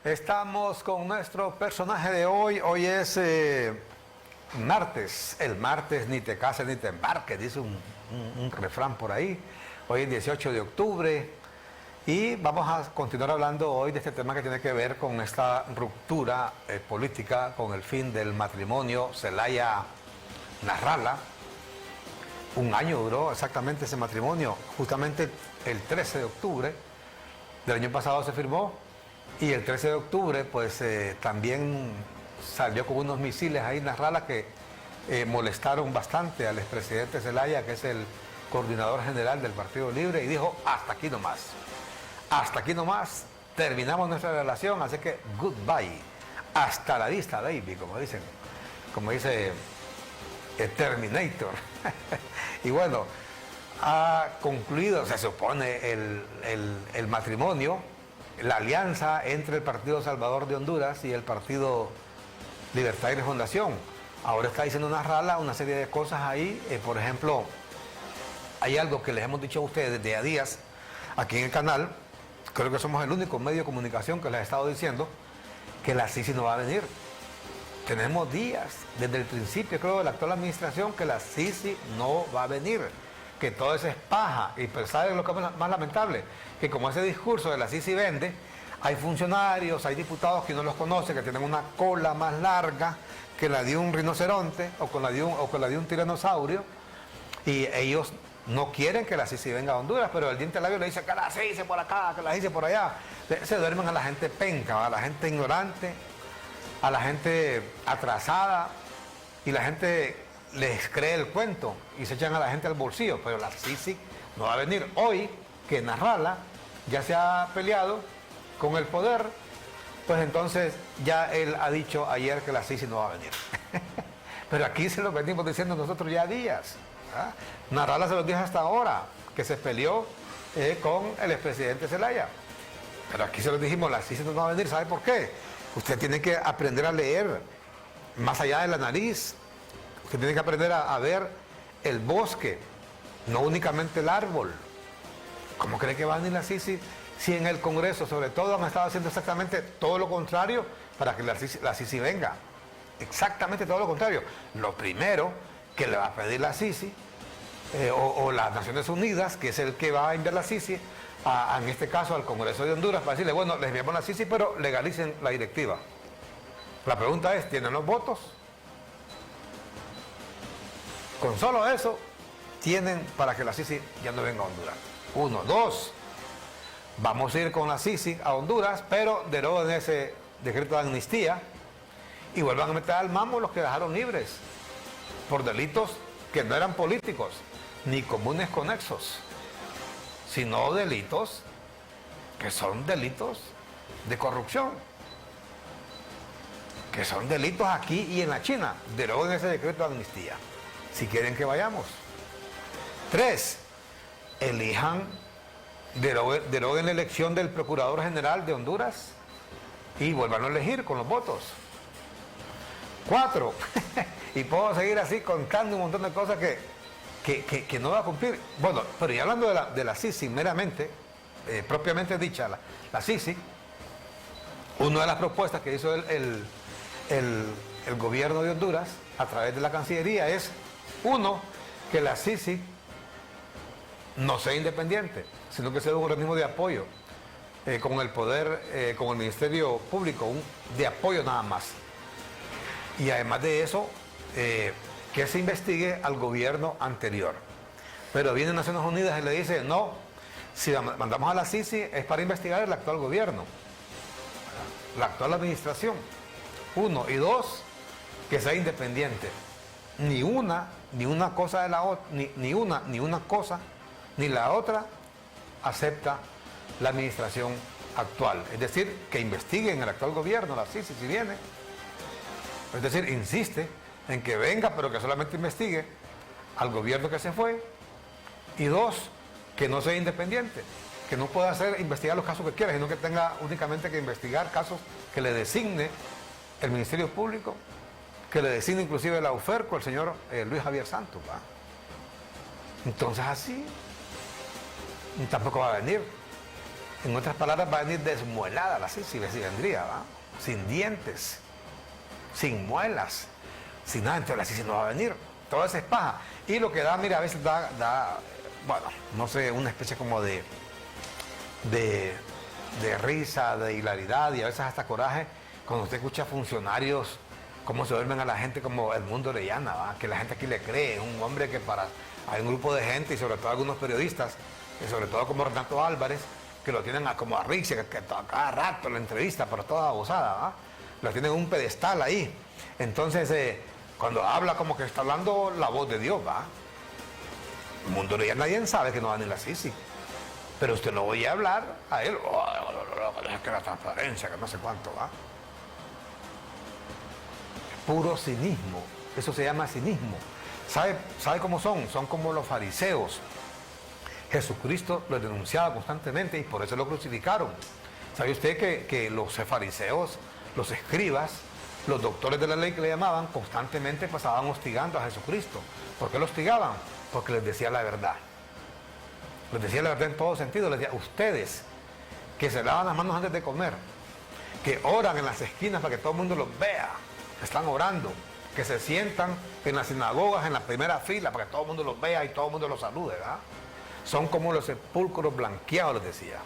Estamos con nuestro personaje de hoy. Hoy es martes. El martes ni te cases ni te embarques, dice un refrán por ahí. Hoy es 18 de octubre y vamos a continuar hablando hoy de este tema que tiene que ver con esta ruptura política con el fin del matrimonio Zelaya-Narrala. Un año duró exactamente ese matrimonio. Justamente el 13 de octubre del año pasado se firmó. Y el 13 de octubre, pues también salió con unos misiles ahí en Narrala que molestaron bastante al expresidente Zelaya, que es el coordinador general del Partido Libre, y dijo, hasta aquí nomás. Hasta aquí nomás, terminamos nuestra relación, así que goodbye. Hasta la vista, baby, como dicen. Como dice Terminator. Y bueno, ha concluido, se supone, el matrimonio, la alianza entre el Partido Salvador de Honduras y el Partido Libertad y Refundación. Ahora está diciendo Narrala una serie de cosas ahí. Por ejemplo, hay algo que les hemos dicho a ustedes desde a días aquí en el canal. Creo que somos el único medio de comunicación que les he estado diciendo que la Sisi no va a venir. Tenemos días, desde el principio, creo, de la actual administración, que la Sisi no va a venir. Que todo eso es paja. Y pues, ¿saben lo que es más lamentable? Que como ese discurso de la Sisi vende, hay funcionarios, hay diputados que no los conocen, que tienen una cola más larga que la de un rinoceronte o con la de un tiranosaurio, y ellos no quieren que la Sisi venga a Honduras, pero el diente labio le dice que la Sisi por acá, que la Sisi por allá. Se duermen a la gente penca, a la gente ignorante, a la gente atrasada, y la gente les cree el cuento y se echan a la gente al bolsillo, pero la Sisi no va a venir. Hoy que Narrala ya se ha peleado con el poder, pues entonces ya él ha dicho ayer que la Sisi no va a venir. Pero aquí se lo venimos diciendo nosotros ya días. ¿Ah? Narrala se lo dijo hasta ahora, que se peleó con el expresidente Zelaya. Pero aquí se lo dijimos, la Sisi no va a venir. ¿Sabe por qué? Usted tiene que aprender a leer más allá de la nariz. Usted tiene que aprender a ver el bosque, no únicamente el árbol. ¿Cómo cree que va a venir la Sisi si en el Congreso, sobre todo, han estado haciendo exactamente todo lo contrario para que la Sisi venga? Exactamente todo lo contrario. Lo primero que le va a pedir la Sisi, o las Naciones Unidas, que es el que va a enviar la Sisi, en este caso al Congreso de Honduras, para decirle, bueno, les enviamos la Sisi, pero legalicen la directiva. La pregunta es, ¿tienen los votos? Con solo eso, tienen para que la Sisi ya no venga a Honduras. 1, 2, vamos a ir con la Sisi a Honduras, pero deroguen ese decreto de amnistía y vuelvan a meter al mambo los que dejaron libres por delitos que no eran políticos ni comunes conexos, sino delitos que son delitos de corrupción, que son delitos aquí y en la China. Deroguen ese decreto de amnistía si quieren que vayamos. 3, deroguen la elección del Procurador General de Honduras y vuelvan a elegir con los votos. 4, y puedo seguir así contando un montón de cosas que no va a cumplir. Bueno, pero ya hablando de la Sisi meramente, propiamente dicha, la Sisi, una de las propuestas que hizo el gobierno de Honduras a través de la Cancillería es, 1, que la Sisi no sea independiente, sino que sea un organismo de apoyo, con el poder, con el Ministerio Público, de apoyo nada más. Y además de eso, que se investigue al gobierno anterior. Pero viene Naciones Unidas y le dice, no, si mandamos a la Sisi es para investigar el actual gobierno, la actual administración. 1, y 2, que sea independiente. Ni una cosa de la otra, ni una cosa, ni la otra acepta la administración actual. Es decir, que investiguen el actual gobierno, la Sisi, si viene. Es decir, insiste en que venga, pero que solamente investigue al gobierno que se fue. Y 2, que no sea independiente, que no pueda investigar los casos que quiera, sino que tenga únicamente que investigar casos que le designe el Ministerio Público, que le designe inclusive la UFERCO, el señor Luis Javier Santos, ¿va? Entonces así tampoco va a venir. En otras palabras, va a venir desmuelada la Sisi, si vendría, ¿va? Sin dientes, sin muelas, sin nada. Entonces la Sisi no va a venir. Todo eso es paja. Y lo que da, mira, a veces da bueno, no sé, una especie como de risa, de hilaridad y a veces hasta coraje cuando usted escucha a funcionarios cómo se duermen a la gente como el Mundo Orellana, ¿va? Que la gente aquí le cree. Un hombre que hay un grupo de gente y sobre todo algunos periodistas, y sobre todo como Renato Álvarez, que lo tienen como a Rixi, que a cada rato la entrevista, pero toda abusada, ¿va? Lo tienen en un pedestal ahí. Entonces, cuando habla como que está hablando la voz de Dios, ¿va? El Mundo Orellana, nadie sabe que no va a venir la Sisi. Pero usted no oye hablar a él, que la transparencia, que no sé cuánto, ¿va? Puro cinismo, eso se llama cinismo. ¿Sabe cómo son? Son como los fariseos. Jesucristo los denunciaba constantemente y por eso lo crucificaron. ¿Sabe usted que los fariseos, los escribas, los doctores de la ley que le llamaban, constantemente pasaban hostigando a Jesucristo? ¿Por qué lo hostigaban? Porque les decía la verdad. Les decía la verdad en todo sentido. Les decía, ustedes que se lavan las manos antes de comer, que oran en las esquinas para que todo el mundo los vea, están orando, que se sientan en las sinagogas en la primera fila para que todo el mundo los vea y todo el mundo los salude, ¿verdad? Son como los sepulcros blanqueados, les decía.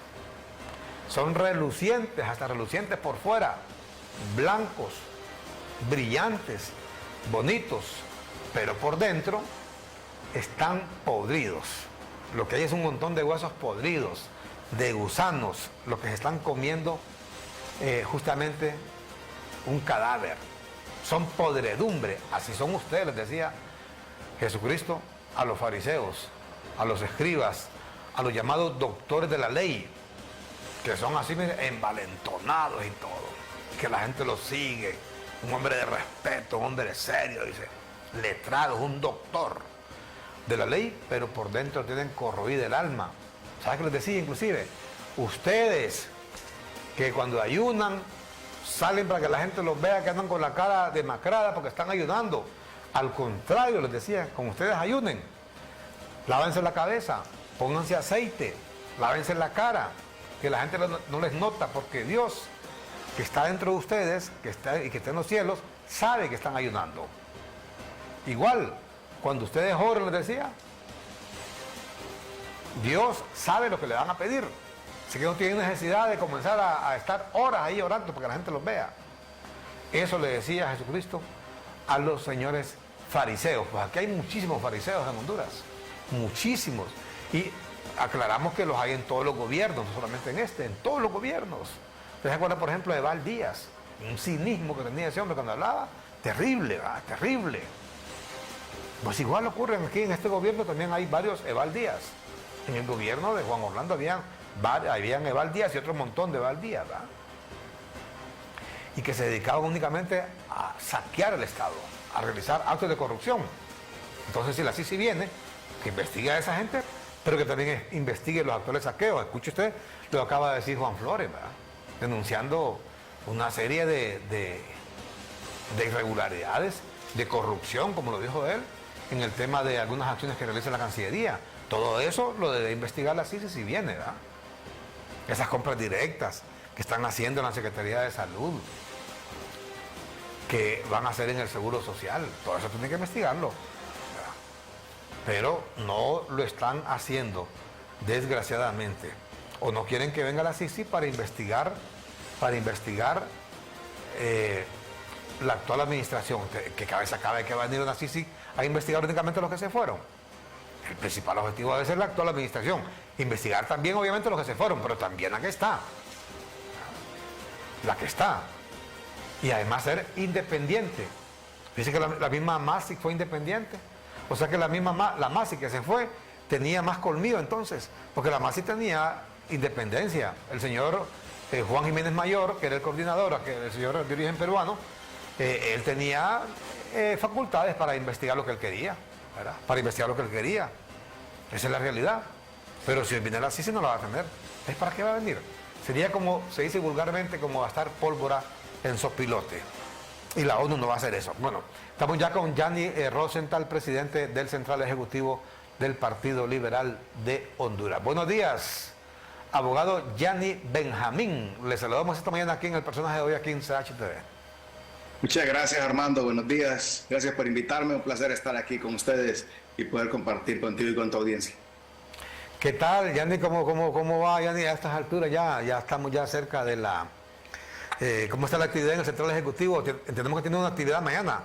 Son relucientes, hasta relucientes por fuera, blancos, brillantes, bonitos, pero por dentro están podridos. Lo que hay es un montón de huesos podridos, de gusanos, lo que se están comiendo justamente un cadáver. Son podredumbre, así son ustedes, les decía Jesucristo a los fariseos, a los escribas, a los llamados doctores de la ley, que son así envalentonados y todo, que la gente los sigue, un hombre de respeto, un hombre serio, dice, letrado, un doctor de la ley, pero por dentro tienen corroída el alma. ¿Sabes qué les decía inclusive? Ustedes que cuando ayunan salen para que la gente los vea que andan con la cara demacrada porque están ayunando. Al contrario, les decía, con ustedes ayunen, lávense la cabeza, pónganse aceite, lávense la cara, que la gente no les nota, porque Dios, que está dentro de ustedes, que está en los cielos, sabe que están ayunando. Igual, cuando ustedes oren, les decía, Dios sabe lo que le van a pedir. Así que no tienen necesidad de comenzar a estar horas ahí orando para que la gente los vea. Eso le decía Jesucristo a los señores fariseos. Pues aquí hay muchísimos fariseos en Honduras. Muchísimos. Y aclaramos que los hay en todos los gobiernos, no solamente en todos los gobiernos. ¿Usted se acuerda, por ejemplo, de Eval Díaz? Un cinismo que tenía ese hombre cuando hablaba. Terrible, ¿verdad? Terrible. Pues igual ocurre aquí en este gobierno, también hay varios Eval Díaz. En el gobierno de Juan Orlando habían Eval Díaz y otro montón de Eval Díaz, ¿verdad? Y que se dedicaban únicamente a saquear el Estado, a realizar actos de corrupción. Entonces, si la CICI viene, que investigue a esa gente, pero que también investigue los actuales saqueos. Escuche usted lo que acaba de decir Juan Flores, ¿verdad? Denunciando una serie de irregularidades, de corrupción, como lo dijo él, en el tema de algunas acciones que realiza la Cancillería. Todo eso lo debe investigar la CICI si viene, ¿verdad? Esas compras directas que están haciendo en la Secretaría de Salud, que van a hacer en el Seguro Social, todo eso tiene que investigarlo, ¿verdad? Pero no lo están haciendo, desgraciadamente. O no quieren que venga la CICI para investigar la actual administración, que cabeza cabe que va a venir una CICI a investigar únicamente los que se fueron. El principal objetivo debe ser la actual administración. Investigar también, obviamente, los que se fueron, pero también la que está. La que está. Y además ser independiente. Dice que la misma Masi fue independiente. O sea que la Masi que se fue tenía más colmillo entonces. Porque la Masi tenía independencia. El señor Juan Jiménez Mayor, que era el coordinador, el señor de origen peruano, él tenía facultades para investigar lo que él quería, ¿verdad? Para investigar lo que él quería. Esa es la realidad. Pero si viene la CICI no la va a tener. ¿Es para qué va a venir? Sería como, se dice vulgarmente, como gastar pólvora en sopilote. Y la ONU no va a hacer eso. Bueno, estamos ya con Gianni Rosenthal, presidente del Central Ejecutivo del Partido Liberal de Honduras. Buenos días abogado Yanni Benjamín. Le saludamos esta mañana aquí en el personaje de hoy aquí en CHTV. Muchas gracias, Armando. Buenos días. Gracias por invitarme. Un placer estar aquí con ustedes y poder compartir contigo y con tu audiencia. ¿Qué tal, Yanni? ¿Cómo va, Yanni, a estas alturas? Ya estamos ya cerca de la... ¿Cómo está la actividad en el Central Ejecutivo? Entendemos que tiene una actividad mañana.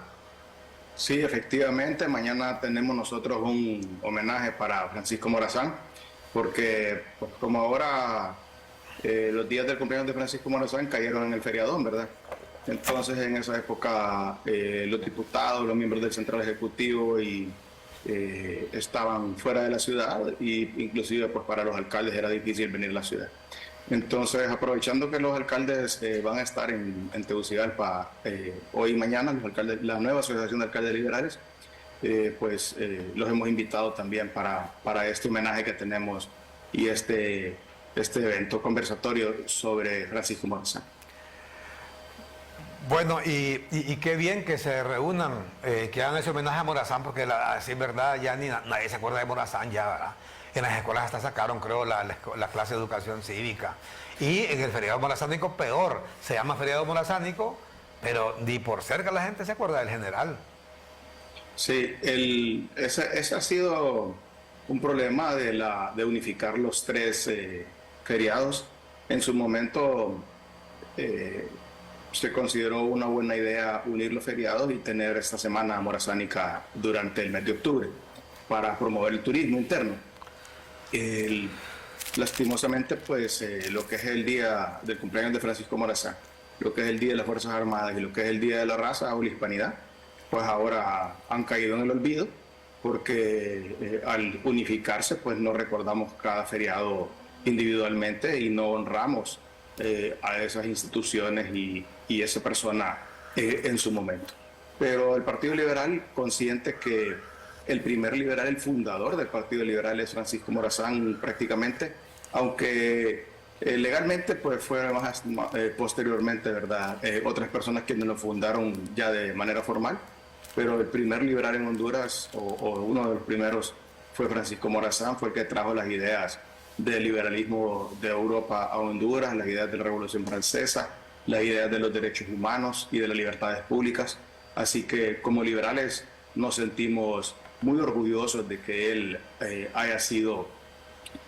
Sí, efectivamente. Mañana tenemos nosotros un homenaje para Francisco Morazán, porque pues, como ahora los días del cumpleaños de Francisco Morazán cayeron en el feriadón, ¿verdad? Entonces, en esa época, los diputados, los miembros del Central Ejecutivo estaban fuera de la ciudad y inclusive pues, para los alcaldes era difícil venir a la ciudad. Entonces, aprovechando que los alcaldes van a estar en Tegucigalpa hoy y mañana, los alcaldes, la nueva Asociación de Alcaldes Liberales, los hemos invitado también para este homenaje que tenemos y este evento conversatorio sobre Francisco Morazán. Bueno, y qué bien que se reúnan, que hagan ese homenaje a Morazán, porque así es verdad, ya nadie se acuerda de Morazán ya, ¿verdad? En las escuelas hasta sacaron, creo, la clase de educación cívica. Y en el feriado morazánico peor, se llama feriado morazánico, pero ni por cerca la gente se acuerda del general. Sí, ese ha sido un problema de unificar los tres feriados. En su momento se consideró una buena idea unir los feriados y tener esta semana morazánica durante el mes de octubre para promover el turismo interno. Lastimosamente, pues lo que es el día del cumpleaños de Francisco Morazán, lo que es el Día de las Fuerzas Armadas y lo que es el Día de la Raza o la Hispanidad, pues ahora han caído en el olvido porque al unificarse pues no recordamos cada feriado individualmente y no honramos a esas instituciones y esa persona en su momento. Pero el Partido Liberal, consciente que el primer liberal, el fundador del Partido Liberal es Francisco Morazán prácticamente, aunque legalmente pues fue más posteriormente, ¿verdad? Otras personas quienes lo fundaron ya de manera formal, pero el primer liberal en Honduras, o uno de los primeros, fue Francisco Morazán, fue el que trajo las ideas del liberalismo de Europa a Honduras, las ideas de la Revolución Francesa, las ideas de los derechos humanos y de las libertades públicas. Así que como liberales nos sentimos muy orgullosos de que él haya sido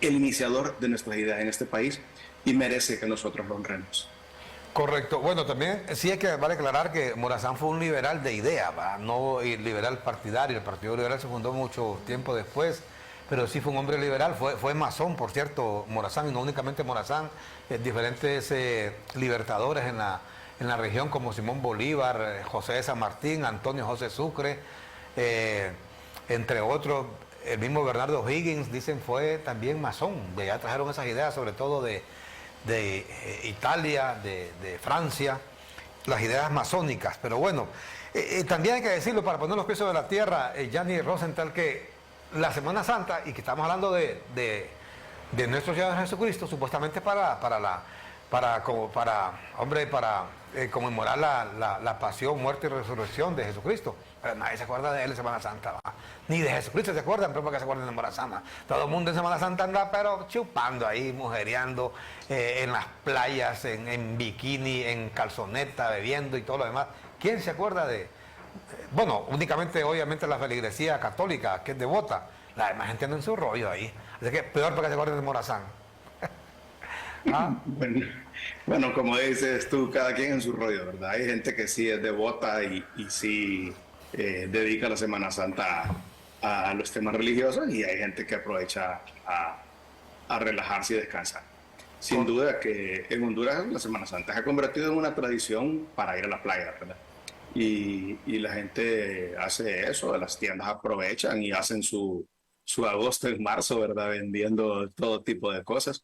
el iniciador de nuestras ideas en este país y merece que nosotros lo honremos. Correcto. Bueno, también sí es que vale aclarar que Morazán fue un liberal de idea, ¿va? No liberal partidario. El Partido Liberal se fundó mucho tiempo después, pero sí fue un hombre liberal. Fue masón, por cierto, Morazán, y no únicamente Morazán, diferentes libertadores en la región como Simón Bolívar, José de San Martín, Antonio José Sucre, entre otros. El mismo Bernardo O'Higgins, dicen, fue también masón. De allá trajeron esas ideas, sobre todo de Italia, de Francia, las ideas masónicas. Pero bueno, también hay que decirlo para poner los pies sobre la tierra, Yanni Rosenthal, que la Semana Santa, y que estamos hablando de nuestro Señor Jesucristo, supuestamente para conmemorar la pasión, muerte y resurrección de Jesucristo. Pero nadie se acuerda de él en Semana Santa, ¿va? Ni de Jesucristo se acuerdan, pero porque se acuerdan de Morazán. Todo el mundo en Semana Santa anda, pero chupando ahí, mujereando, en las playas, en bikini, en calzoneta, bebiendo y todo lo demás. ¿Quién se acuerda bueno, únicamente, obviamente, la feligresía católica, que es devota? La demás gente anda en su rollo ahí. Así que peor para que se acuerden de Morazán. ¿Ah? Bueno, como dices tú, cada quien en su rollo, ¿verdad? Hay gente que sí es devota y sí dedica la Semana Santa a los temas religiosos y hay gente que aprovecha a relajarse y descansar. Sin duda que en Honduras la Semana Santa se ha convertido en una tradición para ir a la playa, ¿verdad? Y la gente hace eso, las tiendas aprovechan y hacen su agosto en marzo, ¿verdad? Vendiendo todo tipo de cosas.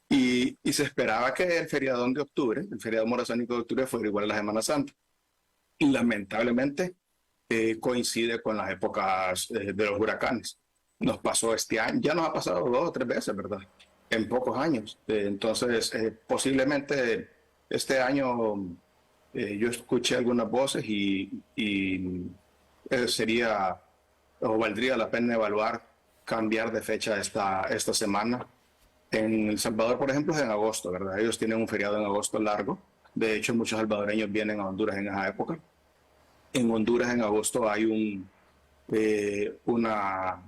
Y se esperaba que el feriadón de octubre, el feriado morazánico de octubre, fuera igual a la Semana Santa. Y lamentablemente coincide con las épocas de los huracanes. Nos pasó este año, ya nos ha pasado 2 o 3 veces, ¿verdad? En pocos años. Entonces, posiblemente este año yo escuché algunas voces y sería o valdría la pena evaluar cambiar de fecha esta semana En El Salvador, por ejemplo, es en agosto, ¿verdad? Ellos tienen un feriado en agosto largo. De hecho, muchos salvadoreños vienen a Honduras en esa época. En Honduras en agosto hay una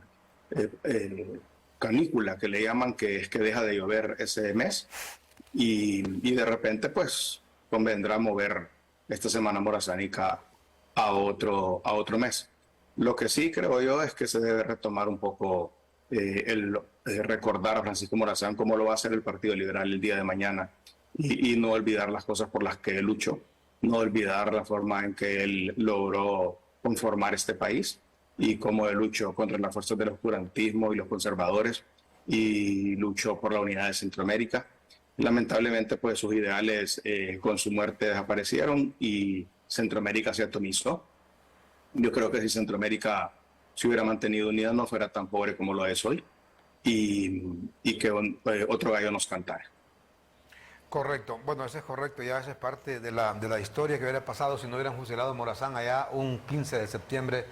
canícula que le llaman, que es que deja de llover ese mes y de repente pues convendrá mover esta semana morazánica a otro mes. Lo que sí creo yo es que se debe retomar un poco recordar a Francisco Morazán cómo lo va a hacer el Partido Liberal el día de mañana y no olvidar las cosas por las que él luchó, no olvidar la forma en que él logró conformar este país y cómo él luchó contra las fuerzas del oscurantismo y los conservadores y luchó por la unidad de Centroamérica. Lamentablemente, pues sus ideales con su muerte desaparecieron y Centroamérica se atomizó. Yo creo que si Centroamérica se hubiera mantenido unida no fuera tan pobre como lo es hoy y que otro gallo nos cantara. Correcto, bueno, eso es correcto, ya eso es parte de la historia que hubiera pasado si no hubieran fusilado a Morazán allá un 15 de septiembre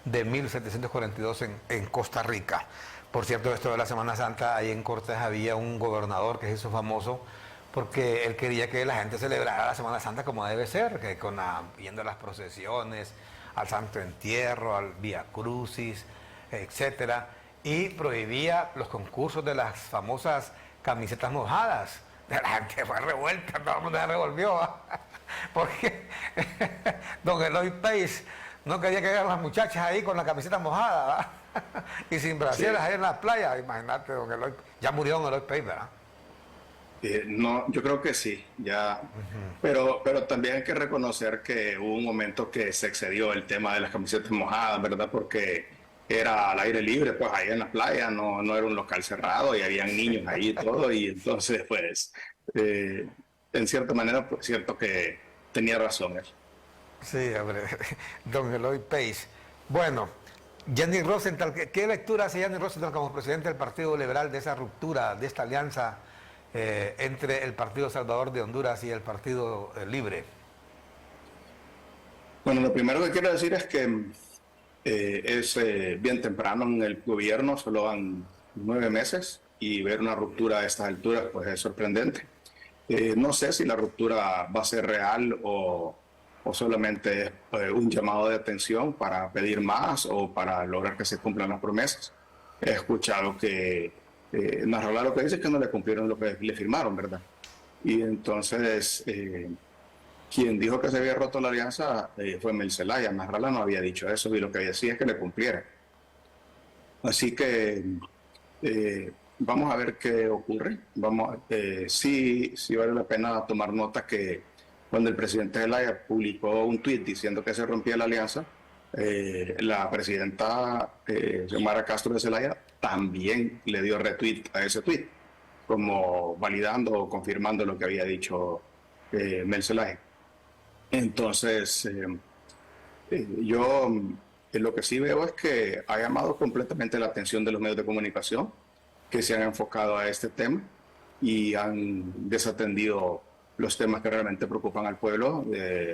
de 1742 en Costa Rica. Por cierto, esto de la Semana Santa, ahí en Cortés había un gobernador que se hizo famoso porque él quería que la gente celebrara la Semana Santa como debe ser, que yendo a las procesiones, al Santo Entierro, al Vía Crucis, etcétera, y prohibía los concursos de las famosas camisetas mojadas. La gente fue revuelta, todo el mundo se revolvió, porque don Eloy Pace no quería que vean las muchachas ahí con la camiseta mojada, y sin brasieres ahí en la playa. Imagínate, don Eloy, ya murió don Eloy Pace, ¿verdad? No, yo creo que sí, ya. Pero también hay que reconocer que hubo un momento que se excedió el tema de las camisetas mojadas, ¿verdad? Porque era al aire libre, pues ahí en la playa, no era un local cerrado y habían niños ahí y todo, y entonces, pues, en cierta manera, pues cierto que tenía razón él. Sí, hombre, don Eloy Pace. Bueno, Jenny Rosenthal, ¿qué lectura hace Jenny Rosenthal como presidente del Partido Liberal de esa ruptura, de esta alianza entre el Partido Salvador de Honduras y el Partido Libre? Bueno, lo primero que quiero decir es que es bien temprano en el gobierno, solo van 9 meses y ver una ruptura a estas alturas pues es sorprendente. No sé si la ruptura va a ser real o solamente es un llamado de atención para pedir más o para lograr que se cumplan las promesas. He escuchado que Nasrallah lo que dice es que no le cumplieron lo que le firmaron, ¿verdad? Y entonces quien dijo que se había roto la alianza fue Mel Zelaya. Nasrallah no había dicho eso y lo que decía es que le cumpliera. Así que vamos a ver qué ocurre. Sí vale la pena tomar nota que cuando el presidente Zelaya publicó un tuit diciendo que se rompía la alianza, la presidenta Xiomara Castro de Zelaya también le dio retweet a ese tuit, como validando o confirmando lo que había dicho Mel Zelaya. Entonces, yo lo que sí veo es que ha llamado completamente la atención de los medios de comunicación que se han enfocado a este tema y han desatendido los temas que realmente preocupan al pueblo,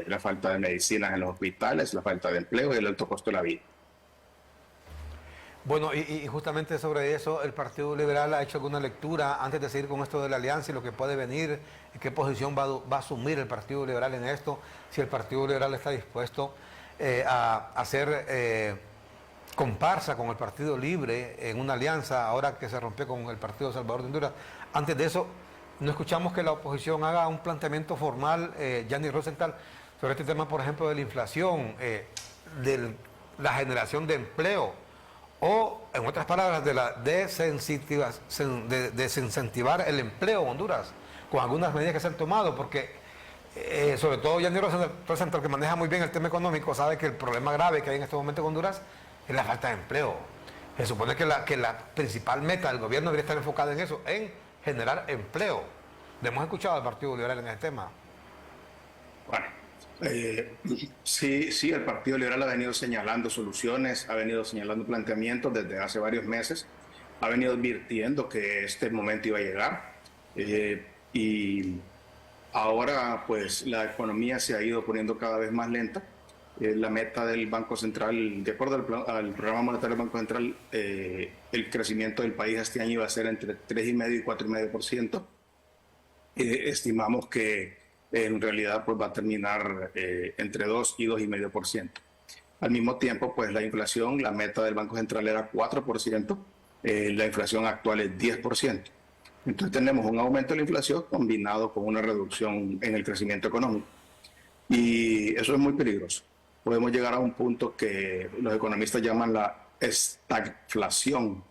la falta de medicinas en los hospitales, la falta de empleo y el alto costo de la vida. Bueno, y justamente sobre eso, el Partido Liberal ha hecho alguna lectura antes de seguir con esto de la alianza y lo que puede venir, qué posición va a asumir el Partido Liberal en esto, si el Partido Liberal está dispuesto a hacer comparsa con el Partido Libre en una alianza ahora que se rompió con el Partido Salvador de Honduras. Antes de eso, no escuchamos que la oposición haga un planteamiento formal, Jenny Rosenthal, sobre este tema, por ejemplo, de la inflación, de la generación de empleo, o, en otras palabras, de la desincentivar el empleo en Honduras, con algunas medidas que se han tomado, porque sobre todo Jenny Rosenthal, que maneja muy bien el tema económico, sabe que el problema grave que hay en este momento en Honduras es la falta de empleo. Se supone que la principal meta del gobierno debería estar enfocada en eso, en generar empleo. ¿Le hemos escuchado al Partido Liberal en ese tema? Bueno, sí, el Partido Liberal ha venido señalando soluciones, ha venido señalando planteamientos desde hace varios meses, ha venido advirtiendo que este momento iba a llegar y ahora pues la economía se ha ido poniendo cada vez más lenta. la meta del Banco Central, de acuerdo al programa monetario del Banco Central, el crecimiento del país este año iba a ser entre 3,5 y 4,5%. Estimamos que en realidad pues va a terminar entre 2 y 2,5%. Al mismo tiempo, pues la inflación, la meta del Banco Central era 4%, la inflación actual es 10%. Entonces tenemos un aumento de la inflación combinado con una reducción en el crecimiento económico. Y eso es muy peligroso. Podemos llegar a un punto que los economistas llaman la estagflación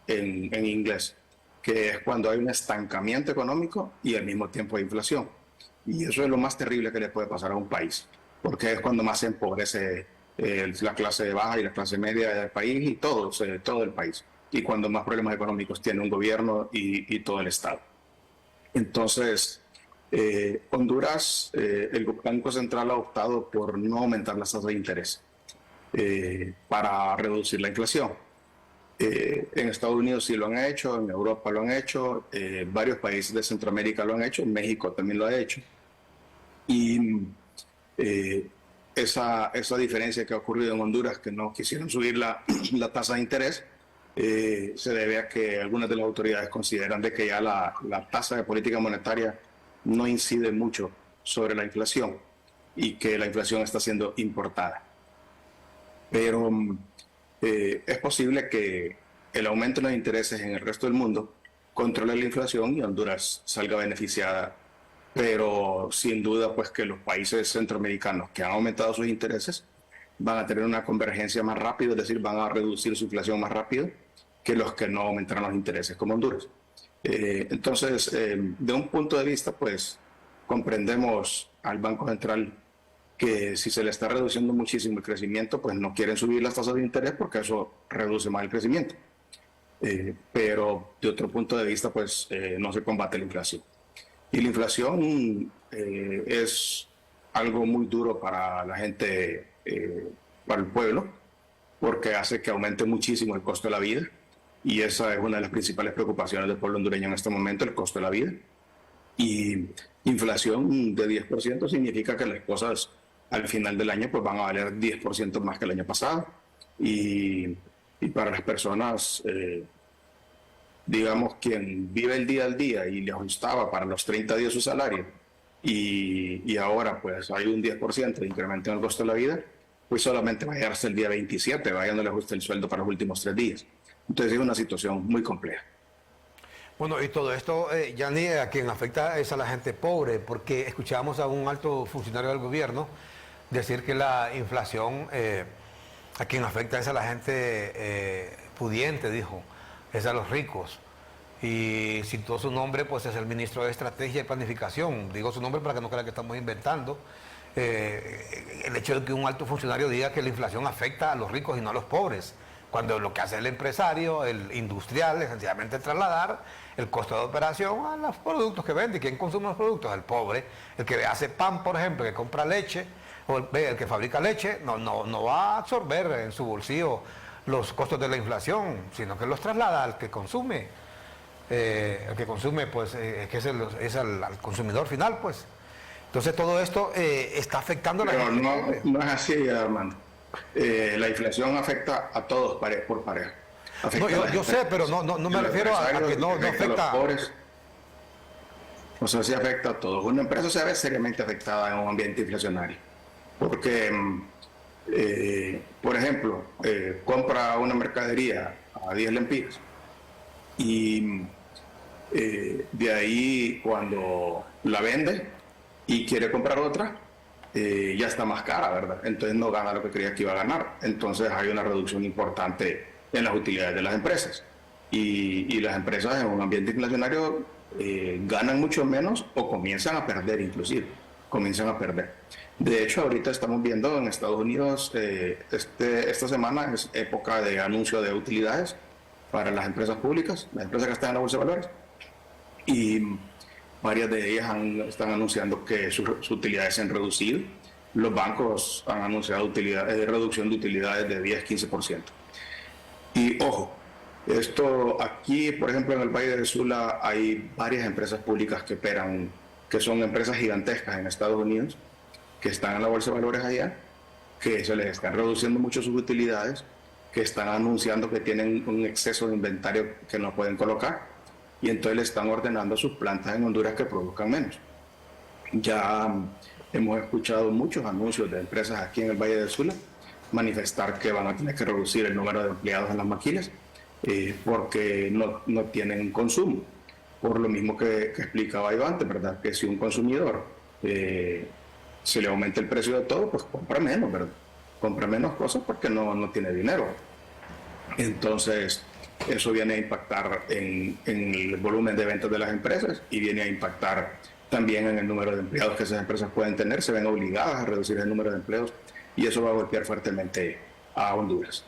en inglés, que es cuando hay un estancamiento económico y al mismo tiempo hay inflación. Y eso es lo más terrible que le puede pasar a un país, porque es cuando más se empobrece la clase baja y la clase media del país y todo el país. Y cuando más problemas económicos tiene un gobierno y todo el Estado. Entonces, Honduras, el Banco Central ha optado por no aumentar las tasas de interés para reducir la inflación. En Estados Unidos sí lo han hecho, en Europa lo han hecho, varios países de Centroamérica lo han hecho, México también lo ha hecho. Y esa diferencia que ha ocurrido en Honduras, que no quisieron subir la tasa de interés, se debe a que algunas de las autoridades consideran de que ya la tasa de política monetaria no incide mucho sobre la inflación y que la inflación está siendo importada. Pero es posible que el aumento de los intereses en el resto del mundo controle la inflación y Honduras salga beneficiada, pero sin duda pues que los países centroamericanos que han aumentado sus intereses van a tener una convergencia más rápida, es decir, van a reducir su inflación más rápido que los que no aumentaron los intereses, como Honduras. Entonces, de un punto de vista, pues, comprendemos al Banco Central que si se le está reduciendo muchísimo el crecimiento, pues no quieren subir las tasas de interés porque eso reduce más el crecimiento. Pero de otro punto de vista, pues, no se combate la inflación. Y la inflación es algo muy duro para la gente, para el pueblo, porque hace que aumente muchísimo el costo de la vida. Y esa es una de las principales preocupaciones del pueblo hondureño en este momento, el costo de la vida. Y inflación de 10% significa que las cosas al final del año pues van a valer 10% más que el año pasado. Y para las personas, digamos, quien vive el día al día y le ajustaba para los 30 días su salario, y ahora pues hay un 10% de incremento en el costo de la vida, pues solamente va a llegar hasta el día 27, vaya no le ajuste el sueldo para los últimos 3 días. Entonces es una situación muy compleja. Bueno, y todo esto, Yanni, a quien afecta es a la gente pobre, porque escuchábamos a un alto funcionario del gobierno decir que la inflación a quien afecta es a la gente pudiente, dijo, es a los ricos. Y citó su nombre, pues es el ministro de Estrategia y Planificación. Digo su nombre para que no crean que estamos inventando. El hecho de que un alto funcionario diga que la inflación afecta a los ricos y no a los pobres, cuando lo que hace el empresario, el industrial, es sencillamente trasladar el costo de operación a los productos que vende. ¿Y quién consume los productos? El pobre, el que hace pan, por ejemplo, que compra leche, o el que fabrica leche, no va a absorber en su bolsillo los costos de la inflación, sino que los traslada al que consume. El que consume, pues, que es al consumidor final, pues. Entonces todo esto está afectando a la gente. Pero no es así, Armando. La inflación afecta a todos por pareja. No, yo sé, pero no me refiero a que no afecta a los pobres. O sea, sí afecta a todos. Una empresa se ve seriamente afectada en un ambiente inflacionario. Porque, por ejemplo, compra una mercadería a 10 lempiras y de ahí cuando la vende y quiere comprar otra, ya está más cara, ¿verdad? Entonces no gana lo que creía que iba a ganar. Entonces hay una reducción importante en las utilidades de las empresas. Y las empresas en un ambiente inflacionario ganan mucho menos o comienzan a perder inclusive. Comienzan a perder. De hecho, ahorita estamos viendo en Estados Unidos, esta semana es época de anuncio de utilidades para las empresas públicas, las empresas que están en la bolsa de valores. Y varias de ellas están anunciando que sus utilidades se han reducido. Los bancos han anunciado reducción de utilidades de 10-15%. Y ojo, esto aquí, por ejemplo, en el Valle de Sula hay varias empresas públicas que operan, que son empresas gigantescas en Estados Unidos, que están en la bolsa de valores allá, que se les están reduciendo mucho sus utilidades, que están anunciando que tienen un exceso de inventario que no pueden colocar, y entonces le están ordenando a sus plantas en Honduras que produzcan menos. Ya hemos escuchado muchos anuncios de empresas aquí en el Valle del Sula manifestar que van a tener que reducir el número de empleados en las maquilas porque no tienen consumo. Por lo mismo que explicaba yo antes, ¿verdad? Que si un consumidor se le aumenta el precio de todo, pues compra menos, ¿verdad? Compra menos cosas porque no tiene dinero. Entonces, eso viene a impactar en el volumen de ventas de las empresas y viene a impactar también en el número de empleados que esas empresas pueden tener. Se ven obligadas a reducir el número de empleos y eso va a golpear fuertemente a Honduras.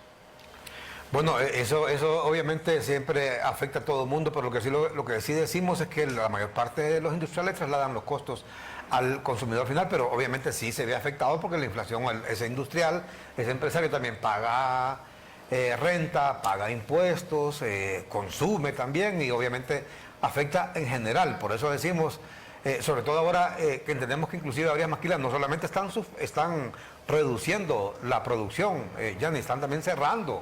Bueno, eso obviamente siempre afecta a todo el mundo, pero lo que sí decimos es que la mayor parte de los industriales trasladan los costos al consumidor final, pero obviamente sí se ve afectado porque la inflación, ese industrial, ese empresario también paga renta, paga impuestos, consume también y obviamente afecta en general. Por eso decimos, sobre todo ahora que entendemos que inclusive varias maquilas no solamente están reduciendo la producción, ya ni están también cerrando.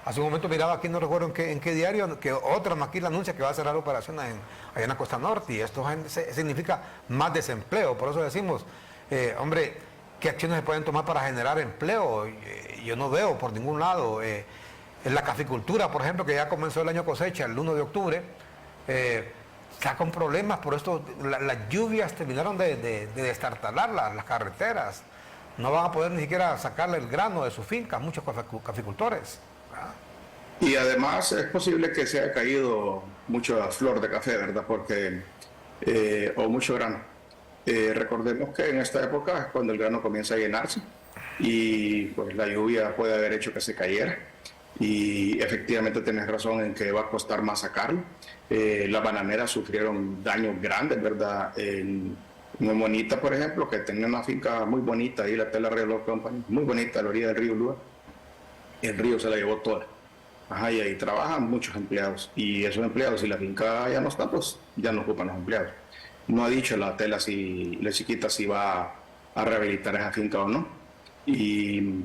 Hace un momento miraba aquí, no recuerdo en qué diario, que otra maquila anuncia que va a cerrar operaciones allá en la costa norte y esto significa más desempleo. Por eso decimos, hombre, ¿qué acciones se pueden tomar para generar empleo? Yo no veo por ningún lado. En la caficultura, por ejemplo, que ya comenzó el año cosecha el 1 de octubre, está con problemas por esto. Las lluvias terminaron de destartalar las carreteras. No van a poder ni siquiera sacarle el grano de sus fincas muchos caficultores. Y además es posible que se haya caído mucha flor de café, ¿verdad? Porque, o mucho grano. Recordemos que en esta época es cuando el grano comienza a llenarse y pues la lluvia puede haber hecho que se cayera. Y efectivamente tienes razón en que va a costar más sacarlo. Las bananeras sufrieron daños grandes, ¿verdad? En Monita, por ejemplo, que tenía una finca muy bonita ahí, la Tela Real Company, muy bonita a la orilla del río Lua. El río se la llevó toda. Ajá, y ahí trabajan muchos empleados. Y esos empleados, si la finca ya no está, pues ya no ocupan los empleados. No ha dicho la Tela si la chiquita si va a rehabilitar esa finca o no. Y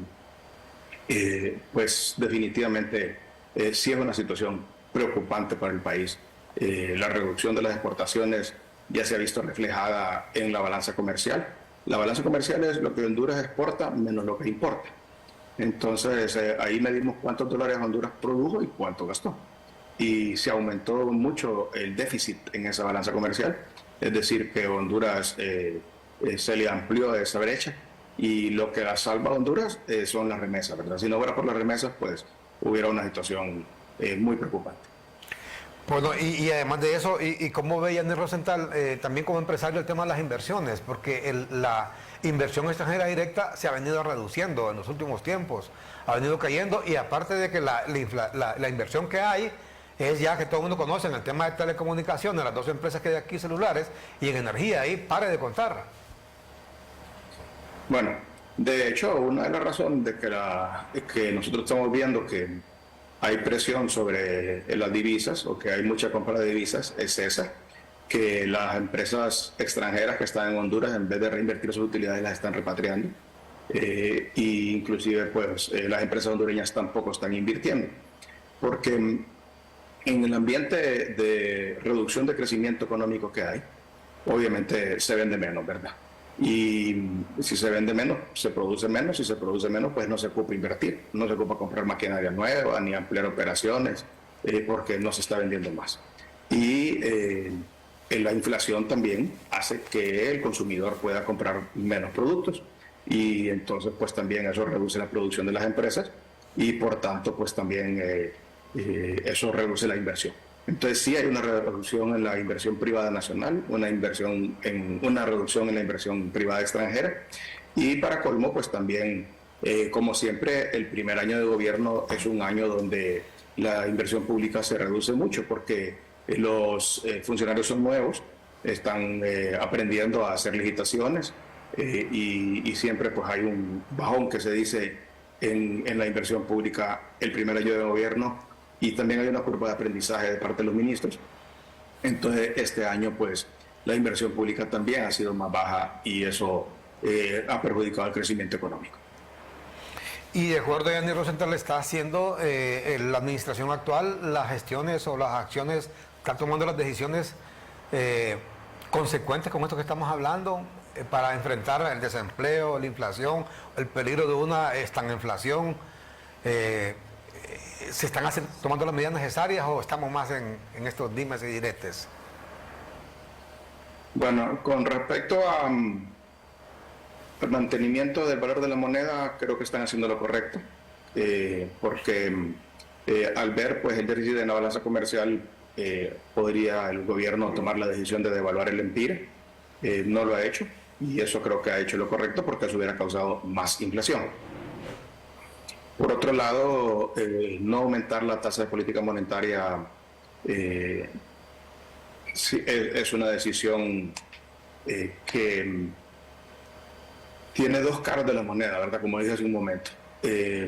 pues definitivamente sí es una situación preocupante para el país. La reducción de las exportaciones ya se ha visto reflejada en la balanza comercial. La balanza comercial es lo que Honduras exporta menos lo que importa. Entonces ahí medimos cuántos dólares Honduras produjo y cuánto gastó. Y se aumentó mucho el déficit en esa balanza comercial, es decir, que Honduras se le amplió esa brecha y lo que la salva a Honduras son las remesas, ¿verdad? Si no fuera por las remesas, pues hubiera una situación muy preocupante. Bueno, y además de eso, y cómo ve Yanir Rosenthal, también como empresario, el tema de las inversiones, porque la inversión extranjera directa se ha venido reduciendo en los últimos tiempos, ha venido cayendo, y aparte de que la inversión que hay es ya que todo el mundo conoce en el tema de telecomunicaciones, las dos empresas que hay aquí celulares, y en energía, ahí pare de contar. Bueno, de hecho, una de las razones de que nosotros estamos viendo que hay presión sobre las divisas o que hay mucha compra de divisas es esa, que las empresas extranjeras que están en Honduras, en vez de reinvertir sus utilidades, las están repatriando. Y inclusive pues las empresas hondureñas tampoco están invirtiendo, porque en el ambiente de reducción de crecimiento económico que hay, obviamente se vende menos, ¿verdad? Y si se vende menos, se produce menos. Si se produce menos, pues no se ocupa invertir, no se ocupa comprar maquinaria nueva, ni ampliar operaciones, porque no se está vendiendo más. Y la inflación también hace que el consumidor pueda comprar menos productos y entonces pues también eso reduce la producción de las empresas y por tanto pues también eso reduce la inversión. Entonces sí hay una reducción en la inversión privada nacional, una reducción en la inversión privada extranjera y para colmo pues también como siempre el primer año de gobierno es un año donde la inversión pública se reduce mucho porque los funcionarios son nuevos, están aprendiendo a hacer licitaciones y siempre pues hay un bajón que se dice en la inversión pública el primer año de gobierno. Y también hay una curva de aprendizaje de parte de los ministros. Entonces, este año, pues, la inversión pública también ha sido más baja y eso ha perjudicado el crecimiento económico. Y de acuerdo a Yanni Rosenthal, está haciendo la administración actual las gestiones o las acciones, está tomando las decisiones consecuentes con esto que estamos hablando para enfrentar el desempleo, la inflación, el peligro de una estanflación. ¿Se están tomando las medidas necesarias o estamos más en estos dimes y diretes? Bueno, con respecto a el mantenimiento del valor de la moneda, creo que están haciendo lo correcto, porque al ver pues el déficit en la balanza comercial, podría el gobierno tomar la decisión de devaluar el empire. No lo ha hecho, y eso creo que ha hecho lo correcto, porque eso hubiera causado más inflación. Por otro lado, no aumentar la tasa de política monetaria sí, es una decisión que tiene dos caras de la moneda, ¿verdad? Como dije hace un momento.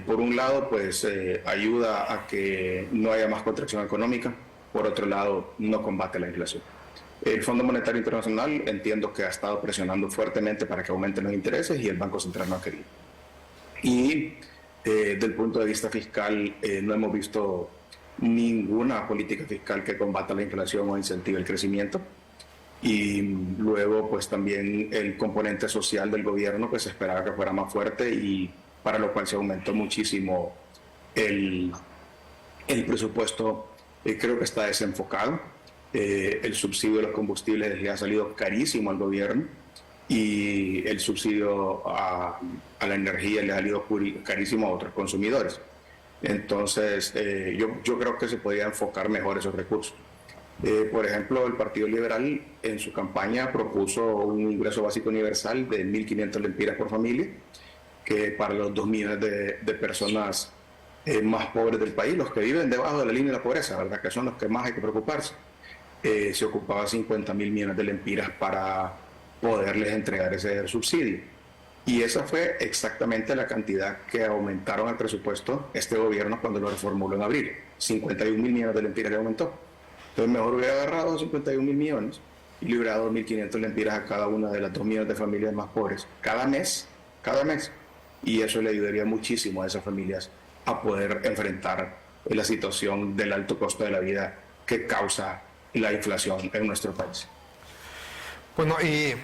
Por un lado, pues ayuda a que no haya más contracción económica. Por otro lado, no combate la inflación. El Fondo Monetario Internacional entiendo que ha estado presionando fuertemente para que aumenten los intereses y el Banco Central no ha querido. Y desde el punto de vista fiscal, no hemos visto ninguna política fiscal que combata la inflación o incentive el crecimiento. Y luego pues también el componente social del gobierno, que se esperaba que fuera más fuerte, y para lo cual se aumentó muchísimo el presupuesto. Creo que está desenfocado. El subsidio de los combustibles le ha salido carísimo al gobierno, y el subsidio a la energía le ha salido carísimo a otros consumidores. Entonces yo creo que se podría enfocar mejor esos recursos. Por ejemplo, el Partido Liberal en su campaña propuso un ingreso básico universal de 1.500 lempiras por familia, que para los 2 millones de personas más pobres del país, los que viven debajo de la línea de la pobreza, ¿verdad?, que son los que más hay que preocuparse, se ocupaba 50.000 millones de lempiras para poderles entregar ese subsidio. Y esa fue exactamente la cantidad que aumentaron al presupuesto este gobierno cuando lo reformuló en abril. 51.000 millones de lempiras le aumentó. Entonces mejor hubiera agarrado 51.000 millones y liberado 1.500 lempiras a cada una de las 2 millones de familias más pobres cada mes, y eso le ayudaría muchísimo a esas familias a poder enfrentar la situación del alto costo de la vida que causa la inflación en nuestro país. Bueno, y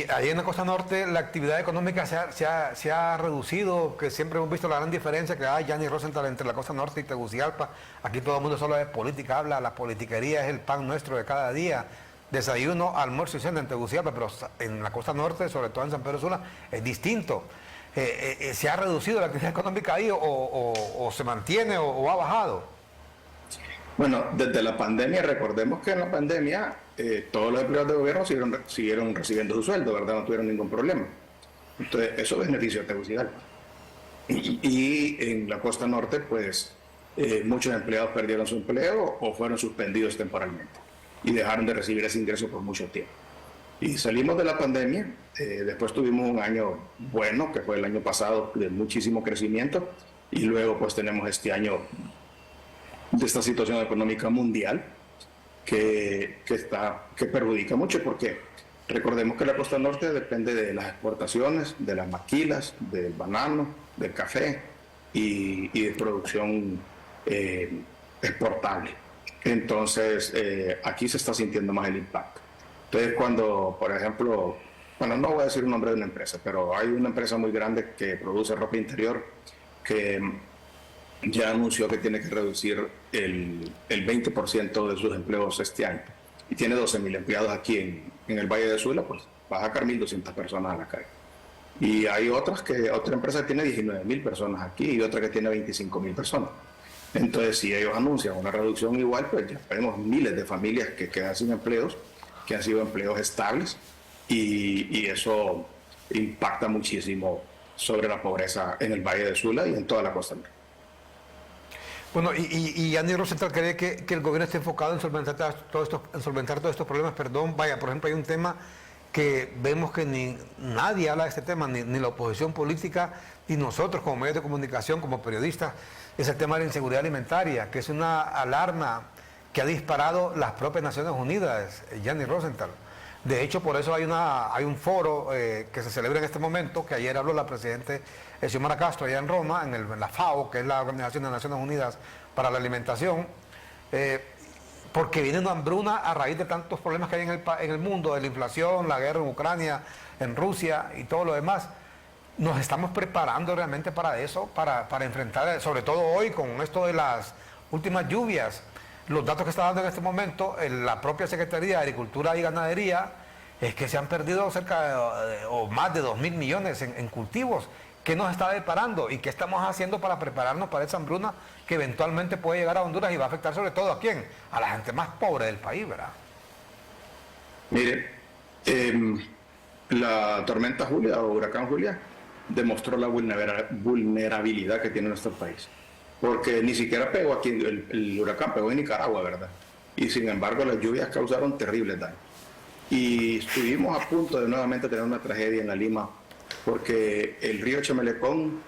ahí en la costa norte la actividad económica se ha reducido, que siempre hemos visto la gran diferencia que hay, Yanni Rosenthal, entre la costa norte y Tegucigalpa. Aquí todo el mundo solo de política habla, la politiquería es el pan nuestro de cada día. Desayuno, almuerzo y cena en Tegucigalpa, pero en la costa norte, sobre todo en San Pedro Sula, es distinto. ¿Se ha reducido la actividad económica ahí o se mantiene o ha bajado? Bueno, desde la pandemia, recordemos que en la pandemia todos los empleados de gobierno siguieron recibiendo su sueldo, ¿verdad? No tuvieron ningún problema. Entonces, eso benefició a Tegucigalpa. Y en la costa norte, pues, muchos empleados perdieron su empleo o fueron suspendidos temporalmente y dejaron de recibir ese ingreso por mucho tiempo. Y salimos de la pandemia, después tuvimos un año bueno, que fue el año pasado, de muchísimo crecimiento, y luego pues tenemos este año de esta situación económica mundial que perjudica mucho, porque recordemos que la costa norte depende de las exportaciones, de las maquilas, del banano, del café y de producción exportable. Entonces aquí se está sintiendo más el impacto. Entonces cuando, por ejemplo, bueno, no voy a decir el nombre de una empresa, pero hay una empresa muy grande que produce ropa interior que ya anunció que tiene que reducir el 20% de sus empleos este año. Y tiene 12.000 empleados aquí en el Valle de Sula, pues va a sacar 1.200 personas a la calle. Y hay otra empresa que tiene 19.000 personas aquí y otra que tiene 25.000 personas. Entonces, si ellos anuncian una reducción igual, pues ya tenemos miles de familias que quedan sin empleos, que han sido empleos estables, y eso impacta muchísimo sobre la pobreza en el Valle de Sula y en toda la costa norte. Bueno, y Yanni Rosenthal cree que el gobierno está enfocado en solventar todos estos problemas. Perdón, vaya, por ejemplo, hay un tema que vemos que nadie habla de este tema, ni la oposición política, ni nosotros como medios de comunicación, como periodistas, es el tema de la inseguridad alimentaria, que es una alarma que ha disparado las propias Naciones Unidas, Yanni Rosenthal. De hecho, por eso hay un foro que se celebra en este momento, que ayer habló la presidenta Xiomara Castro allá en Roma, en la FAO, que es la Organización de Naciones Unidas para la Alimentación, porque viene una hambruna a raíz de tantos problemas que hay en el mundo, de la inflación, la guerra en Ucrania, en Rusia y todo lo demás. Nos estamos preparando realmente para eso, para enfrentar, sobre todo hoy con esto de las últimas lluvias. Los datos que está dando en este momento la propia Secretaría de Agricultura y Ganadería es que se han perdido o más de 2.000 millones en cultivos. ¿Qué nos está deparando y qué estamos haciendo para prepararnos para esa hambruna que eventualmente puede llegar a Honduras y va a afectar sobre todo a quién? A la gente más pobre del país, ¿verdad? Mire, la tormenta Julia o huracán Julia demostró la vulnerabilidad que tiene nuestro país. Porque ni siquiera pegó aquí, el huracán pegó en Nicaragua, ¿verdad? Y sin embargo las lluvias causaron terribles daños. Y estuvimos a punto de nuevamente tener una tragedia en La Lima, porque el río Chamelecón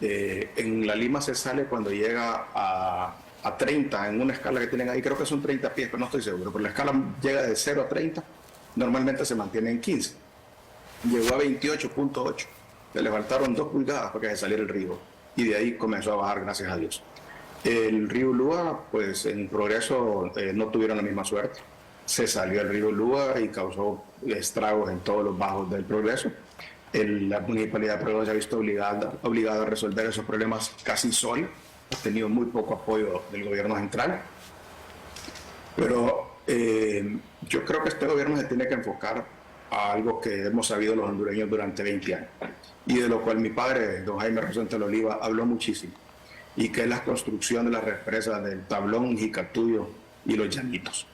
en La Lima se sale cuando llega a 30, en una escala que tienen ahí, creo que son 30 pies, pero no estoy seguro, pero la escala llega de 0 a 30, normalmente se mantiene en 15. Llegó a 28.8, le faltaron 2 pulgadas para que se saliera el río. Y de ahí comenzó a bajar, gracias a Dios. El río Ulúa, pues en Progreso no tuvieron la misma suerte. Se salió el río Ulúa y causó estragos en todos los bajos del Progreso. La municipalidad de Progreso se ha visto obligada a resolver esos problemas casi sola. Ha tenido muy poco apoyo del gobierno central. Pero yo creo que este gobierno se tiene que enfocar a algo que hemos sabido los hondureños durante 20 años y de lo cual mi padre, don Jaime Rosente Oliva, habló muchísimo, y que es la construcción de las represas del Tablón, Jicatuyo y Los Llanitos.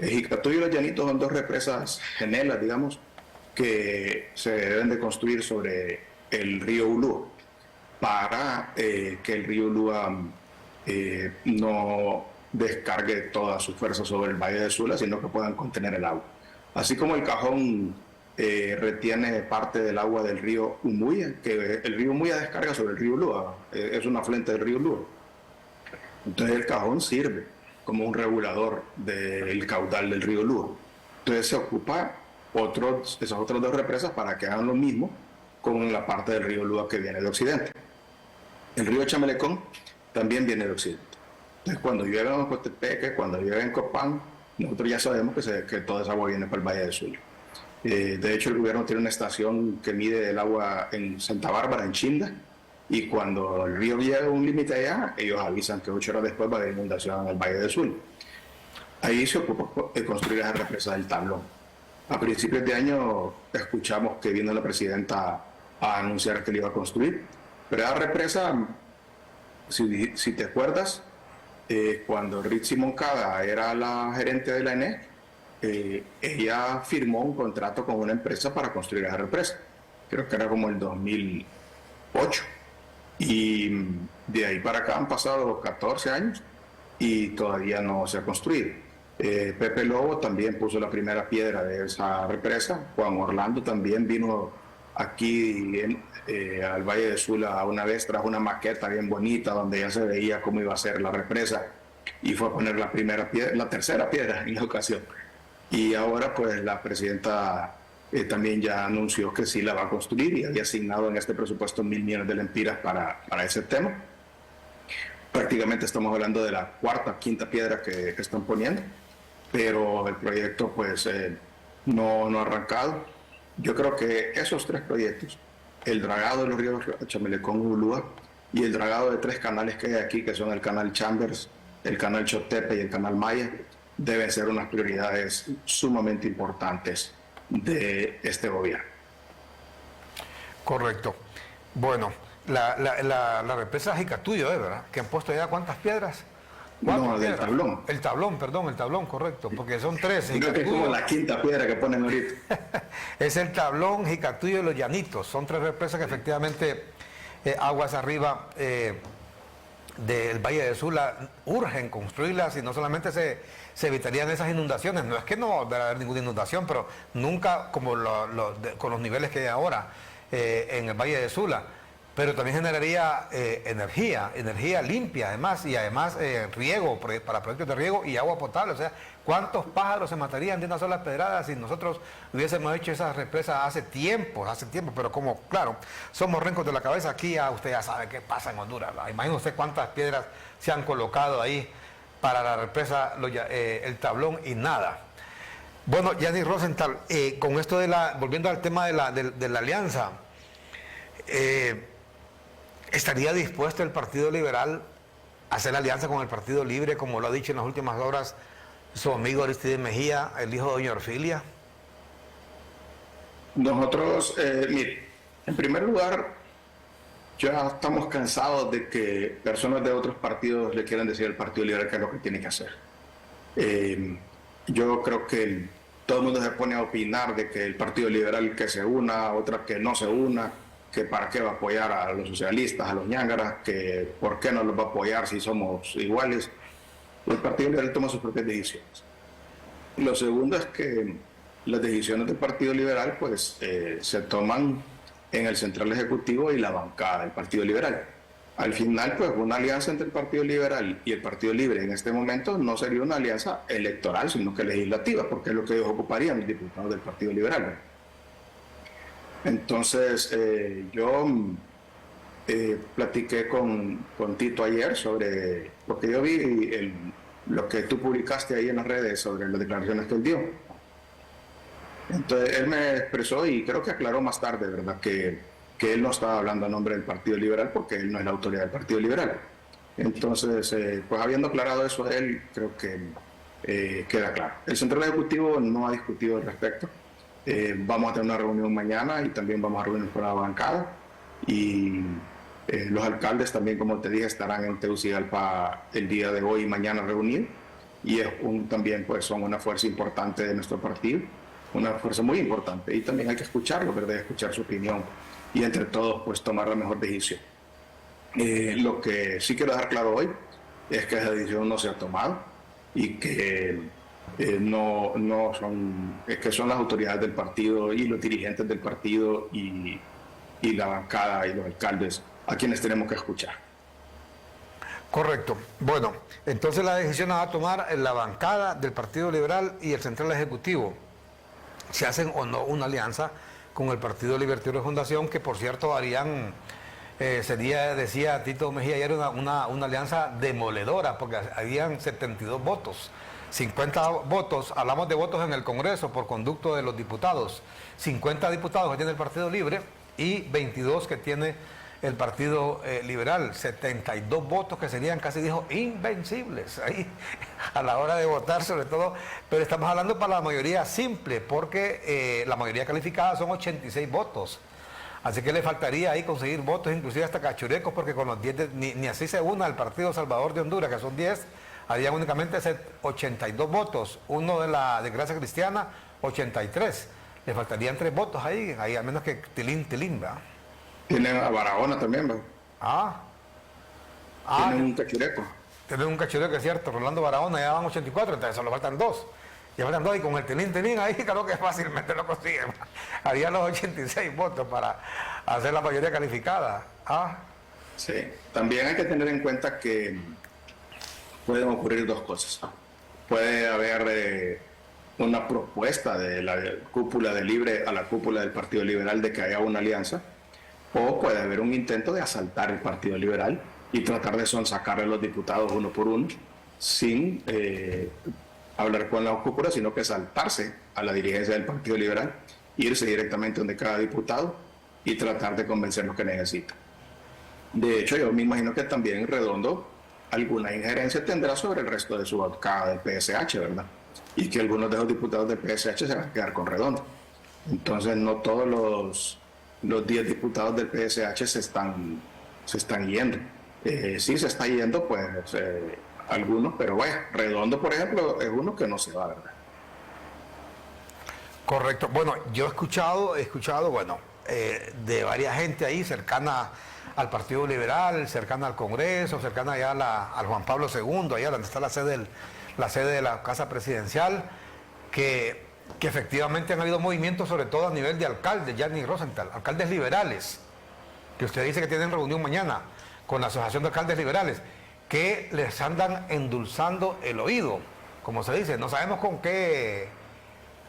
Jicatuyo y Los Llanitos son 2 represas gemelas, digamos, que se deben de construir sobre el río Ulúa para que el río Ulúa no descargue toda su fuerza sobre el Valle de Sula, sino que puedan contener el agua. Así como el Cajón retiene parte del agua del río Umuya, que el río Umuya descarga sobre el río Ulúa, es una afluente del río Ulúa. Entonces el Cajón sirve como un regulador del caudal del río Ulúa. Entonces se ocupa esas otras 2 represas para que hagan lo mismo con la parte del río Ulúa que viene de occidente. El río Chamelecón también viene de occidente. Entonces cuando llueve en Cotepeque, cuando llueve en Copán, nosotros ya sabemos que toda esa agua viene para el Valle del Zulia. De hecho, el gobierno tiene una estación que mide el agua en Santa Bárbara, en Chinda, y cuando el río llega a un límite allá, ellos avisan que 8 horas después va a haber inundación en el Valle del Zulia. Ahí se ocupó de construir esa represa del Tablón. A principios de año escuchamos que vino la presidenta a anunciar que le iba a construir, pero esa represa, si te acuerdas, cuando Ritzy Moncada era la gerente de la ENE, ella firmó un contrato con una empresa para construir esa represa. Creo que era como el 2008. Y de ahí para acá han pasado 14 años y todavía no se ha construido. Pepe Lobo también puso la primera piedra de esa represa. Juan Orlando también vino aquí al Valle de Sula una vez, trajo una maqueta bien bonita donde ya se veía cómo iba a ser la represa y fue a poner la tercera piedra en la ocasión. Y ahora pues la presidenta también ya anunció que sí la va a construir y había asignado en este presupuesto 1.000 millones de lempiras para ese tema. Prácticamente estamos hablando de la cuarta, quinta piedra que están poniendo, pero el proyecto pues no ha arrancado. Yo creo que esos 3 proyectos, el dragado de los ríos Chamelecón y Ulúa y el dragado de 3 canales que hay aquí, que son el canal Chambers, el canal Chotepe y el canal Maya, deben ser unas prioridades sumamente importantes de este gobierno. Correcto. Bueno, la represa Jicatuyo, ¿verdad? Que han puesto ya ¿cuántas piedras? No, del Tablón. El tablón, correcto, porque son 3. Creo que es como la quinta piedra que ponen ahorita. Es el Tablón, Jicatuyo y Los Llanitos. Son 3 represas que efectivamente aguas arriba del Valle de Sula urgen construirlas y no solamente se evitarían esas inundaciones. No es que no va a haber ninguna inundación, pero nunca como con los niveles que hay ahora en el Valle de Sula. pero también generaría energía limpia además, y además riego, para proyectos de riego y agua potable. O sea, ¿cuántos pájaros se matarían de una sola pedrada si nosotros hubiésemos hecho esas represas hace tiempo? Pero como, claro, somos rencos de la cabeza, aquí ya usted ya sabe qué pasa en Honduras. Imagínese usted cuántas piedras se han colocado ahí para la represa, el tablón y nada. Bueno, Yanni Rosenthal, con esto volviendo al tema de la alianza, ¿estaría dispuesto el Partido Liberal a hacer alianza con el Partido Libre, como lo ha dicho en las últimas horas su amigo Aristides Mejía, el hijo de doña Orfilia? Nosotros, mire, en primer lugar, ya estamos cansados de que personas de otros partidos le quieran decir al Partido Liberal qué es lo que tiene que hacer. Yo creo que todo el mundo se pone a opinar de que el Partido Liberal que se una, otra que no se una, que para qué va a apoyar a los socialistas, a los ñángaras, que por qué no los va a apoyar si somos iguales. El Partido Liberal toma sus propias decisiones. Lo segundo es que las decisiones del Partido Liberal pues se toman en el Central Ejecutivo y la bancada del Partido Liberal. Al final, pues una alianza entre el Partido Liberal y el Partido Libre en este momento no sería una alianza electoral, sino que legislativa, porque es lo que ellos ocuparían, los diputados del Partido Liberal. Entonces, yo platiqué con Tito ayer sobre lo que yo vi, lo que tú publicaste ahí en las redes sobre las declaraciones que él dio. Entonces, él me expresó y creo que aclaró más tarde, ¿verdad?, que él no estaba hablando a nombre del Partido Liberal porque él no es la autoridad del Partido Liberal. Entonces, pues habiendo aclarado eso de él, creo que queda claro. El Central Ejecutivo no ha discutido al respecto. Vamos a tener una reunión mañana y también vamos a reunirnos con la bancada. Y los alcaldes también, como te dije, estarán en Tegucigalpa el día de hoy y mañana reunidos. Y también pues son una fuerza importante de nuestro partido, una fuerza muy importante. Y también hay que escucharlo, ¿verdad? Escuchar su opinión y entre todos pues tomar la mejor decisión. Lo que sí quiero dejar claro hoy es que esa decisión no se ha tomado y que que son las autoridades del partido y los dirigentes del partido y la bancada y los alcaldes a quienes tenemos que escuchar. Correcto. Bueno, entonces la decisión la va a tomar la bancada del Partido Liberal y el Central Ejecutivo. ¿Se hacen o no una alianza con el Partido Libertario de Fundación, que por cierto harían, decía Tito Mejía ayer, una alianza demoledora, porque harían 72 votos, 50 votos, hablamos de votos en el Congreso por conducto de los diputados, 50 diputados que tiene el Partido Libre y 22 que tiene el Partido Liberal, 72 votos que serían, casi dijo, invencibles ahí a la hora de votar, sobre todo, pero estamos hablando para la mayoría simple, porque la mayoría calificada son 86 votos, así que le faltaría ahí conseguir votos, inclusive hasta cachurecos, porque con los 10, ni así se una el Partido Salvador de Honduras, que son 10, harían únicamente 82 votos, uno de la Desgracia Cristiana, 83, le faltarían 3 votos ahí al menos que tilín, ¿verdad? Tienen a Barahona también, ¿verdad? Tienen un cachureco. Tienen un cachureco, es cierto. Rolando Barahona ya van 84, entonces solo faltan 2. Ya faltan 2 y con el tilín ahí creo que fácilmente lo consiguen. Harían los 86 votos para hacer la mayoría calificada. Sí, también hay que tener en cuenta que pueden ocurrir dos cosas. Puede haber una propuesta de la cúpula de Libre a la cúpula del Partido Liberal de que haya una alianza, o puede haber un intento de asaltar el Partido Liberal y tratar de sonsacarle a los diputados uno por uno sin hablar con la cúpula, sino que saltarse a la dirigencia del Partido Liberal, irse directamente donde cada diputado y tratar de convencer los que necesitan. De hecho, yo me imagino que también Redondo alguna injerencia tendrá sobre el resto de su bancada del PSH, ¿verdad? Y que algunos de los diputados del PSH se van a quedar con Redondo. Entonces, no todos los 10 diputados del PSH se están yendo. Sí se está yendo, pues, algunos, pero bueno, Redondo, por ejemplo, es uno que no se va, ¿verdad? Correcto. Bueno, yo he escuchado, bueno, de varias gente ahí cercana al Partido Liberal, cercana al Congreso, cercana ya al Juan Pablo II, allá donde está la sede de la Casa Presidencial, que efectivamente han habido movimientos, sobre todo a nivel de alcaldes, Yanni Rosenthal, alcaldes liberales, que usted dice que tienen reunión mañana con la Asociación de Alcaldes Liberales, que les andan endulzando el oído, como se dice, no sabemos con qué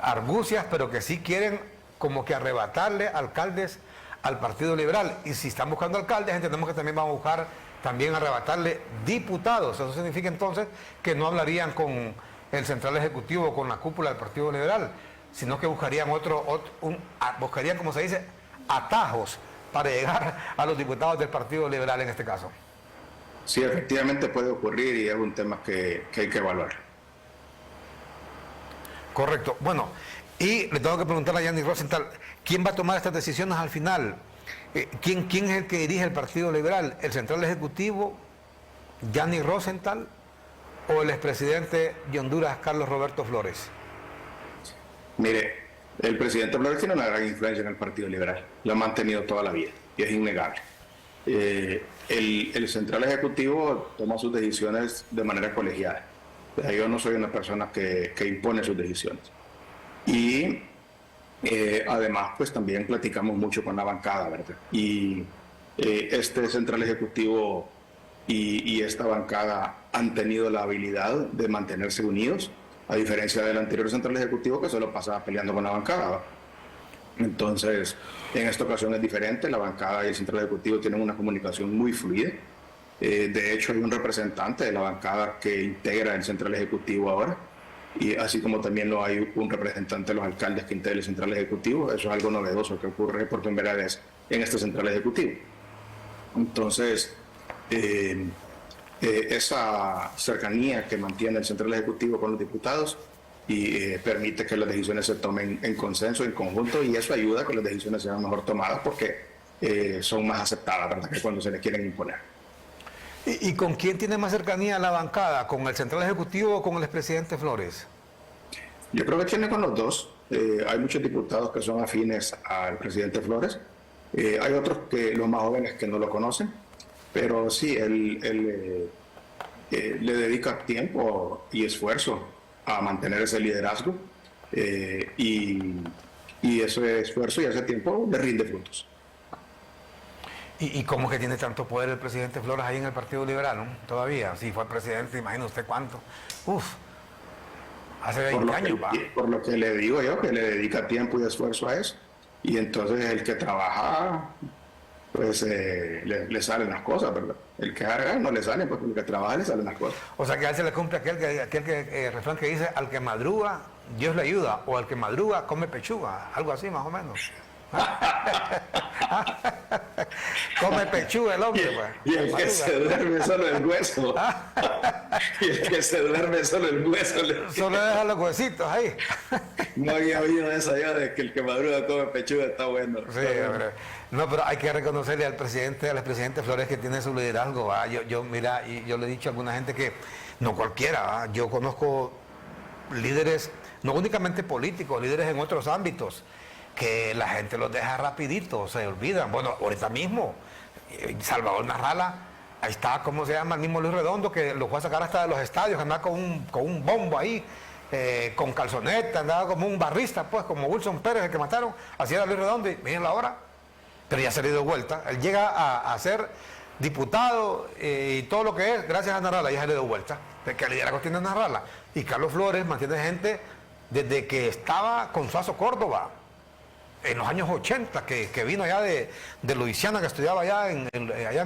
argucias, pero que sí quieren como que arrebatarle alcaldes al Partido Liberal. Y si están buscando alcaldes, entendemos que también van a buscar también arrebatarle diputados. Eso significa entonces que no hablarían con el Central Ejecutivo, con la cúpula del Partido Liberal, sino que buscarían buscarían, como se dice, atajos para llegar a los diputados del Partido Liberal en este caso. Sí, efectivamente puede ocurrir y es un tema que hay que evaluar. Correcto. Bueno, y le tengo que preguntar a Yanni Rosenthal, ¿quién va a tomar estas decisiones al final? ¿Quién es el que dirige el Partido Liberal? ¿El Central Ejecutivo, Yanni Rosenthal, o el expresidente de Honduras, Carlos Roberto Flores? Mire, el presidente Flores tiene una gran influencia en el Partido Liberal, lo ha mantenido toda la vida y es innegable. El Central Ejecutivo toma sus decisiones de manera colegiada. O sea, yo no soy una persona que impone sus decisiones. Y además, pues también platicamos mucho con la bancada, ¿verdad? Y este Central Ejecutivo y esta bancada han tenido la habilidad de mantenerse unidos, a diferencia del anterior Central Ejecutivo que solo pasaba peleando con la bancada, ¿verdad? Entonces, en esta ocasión es diferente, la bancada y el Central Ejecutivo tienen una comunicación muy fluida. De hecho, hay un representante de la bancada que integra el Central Ejecutivo ahora, y así como también lo hay un representante de los alcaldes que integra el Central Ejecutivo. Eso es algo novedoso que ocurre por primera vez en este Central Ejecutivo. Entonces, esa cercanía que mantiene el Central Ejecutivo con los diputados y permite que las decisiones se tomen en consenso, en conjunto, y eso ayuda a que las decisiones sean mejor tomadas porque son más aceptadas, ¿verdad?, que cuando se les quieren imponer. ¿Y con quién tiene más cercanía la bancada? ¿Con el Central Ejecutivo o con el expresidente Flores? Yo creo que tiene con los dos. Hay muchos diputados que son afines al presidente Flores. Hay otros, los más jóvenes, que no lo conocen. Pero sí, él le dedica tiempo y esfuerzo a mantener ese liderazgo. Y ese esfuerzo y ese tiempo le rinde frutos. ¿Y cómo que tiene tanto poder el presidente Flores ahí en el Partido Liberal, ¿no? Todavía, si fue presidente, imagina usted cuánto. Hace 20 años, va. Por lo que le digo yo, que le dedica tiempo y esfuerzo a eso. Y entonces el que trabaja, pues le salen las cosas, ¿verdad? El que haga no le salen, porque el que trabaja le salen las cosas. O sea que a él se le cumple aquel refrán que dice, al que madruga, Dios le ayuda, o al que madruga, come pechuga, algo así más o menos. Come pechuga el hombre, pues. Y el que se duerme solo el hueso. Y el que se duerme solo el hueso. Solo deja los huesitos ahí. No había oído esa ya de que el que madruga come pechuga, está bueno. Sí, hombre. No, pero hay que reconocerle al expresidente Flores, que tiene su liderazgo, ¿va? Mira, y yo le he dicho a alguna gente que no cualquiera, ¿va? Yo conozco líderes, no únicamente políticos, líderes en otros ámbitos, que la gente los deja rapidito, se olvidan. Bueno, ahorita mismo, Salvador Narrala, ahí está, ¿cómo se llama? El mismo Luis Redondo, que lo fue a sacar hasta de los estadios, andaba con un bombo ahí, con calzoneta, andaba como un barrista, pues, como Wilson Pérez, el que mataron, así era Luis Redondo, y miren la hora, pero ya se le dio vuelta. Él llega a ser diputado y todo lo que es, gracias a Narrala, ya se le dio vuelta. De que el liderazgo tiene Narrala. Y Carlos Flores mantiene gente desde que estaba con Suazo Córdoba, en los años 80, que vino allá de Luisiana, que estudiaba allá en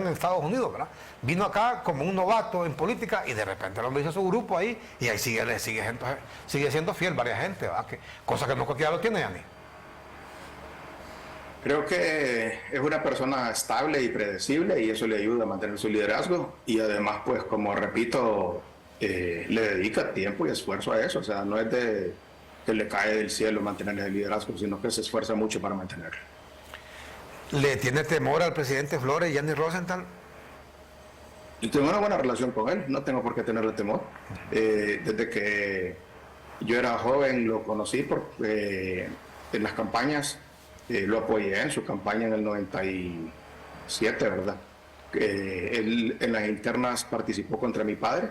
Estados Unidos, ¿verdad? Vino acá como un novato en política y de repente lo hizo su grupo ahí y ahí sigue siendo fiel varias gente, ¿verdad? Cosa que no cualquiera lo tiene, Yanni. Creo que es una persona estable y predecible y eso le ayuda a mantener su liderazgo y además, pues, como repito, le dedica tiempo y esfuerzo a eso. O sea, no es de que le cae del cielo mantener el liderazgo, sino que se esfuerza mucho para mantenerlo. ¿Le tiene temor al presidente Flores, Yanni Rosenthal? Yo tengo una buena relación con él, no tengo por qué tenerle temor. Desde que yo era joven lo conocí en las campañas, lo apoyé en su campaña en el 97, ¿verdad? Él en las internas participó contra mi padre,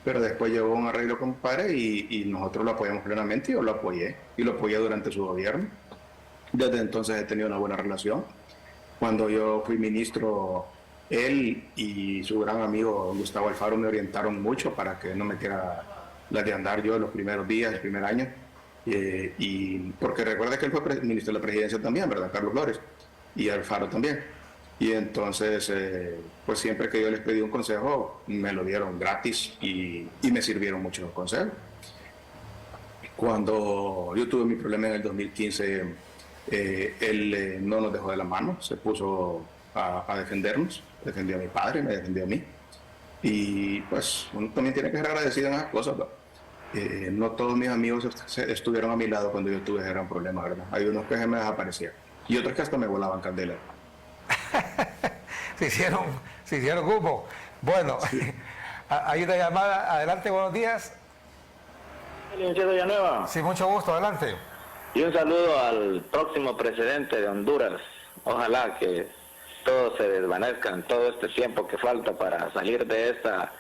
pero después llegó un arreglo con mi padre y nosotros lo apoyamos plenamente y yo lo apoyé. Y lo apoyé durante su gobierno. Desde entonces he tenido una buena relación. Cuando yo fui ministro, él y su gran amigo Gustavo Alfaro me orientaron mucho para que no metiera las de andar yo los primeros días, el primer año. Y porque recuerda que él fue ministro de la presidencia también, ¿verdad? Carlos Flores, y Alfaro también. Y entonces, pues siempre que yo les pedí un consejo, me lo dieron gratis y me sirvieron mucho los consejos. Cuando yo tuve mi problema en el 2015, él no nos dejó de la mano, se puso a defendernos, defendió a mi padre, me defendió a mí. Y pues uno también tiene que ser agradecido en esas cosas, ¿no? No todos mis amigos estuvieron a mi lado cuando yo tuve ese gran problema, ¿verdad? Hay unos que se me desaparecían y otros que hasta me volaban candela. se hicieron grupo. Bueno, sí. Hay una llamada. Adelante, buenos días. Licenciado Villanueva. Sí, mucho gusto, adelante. Y un saludo al próximo presidente de Honduras. Ojalá que todo se desvanezca en todo este tiempo que falta para salir de esta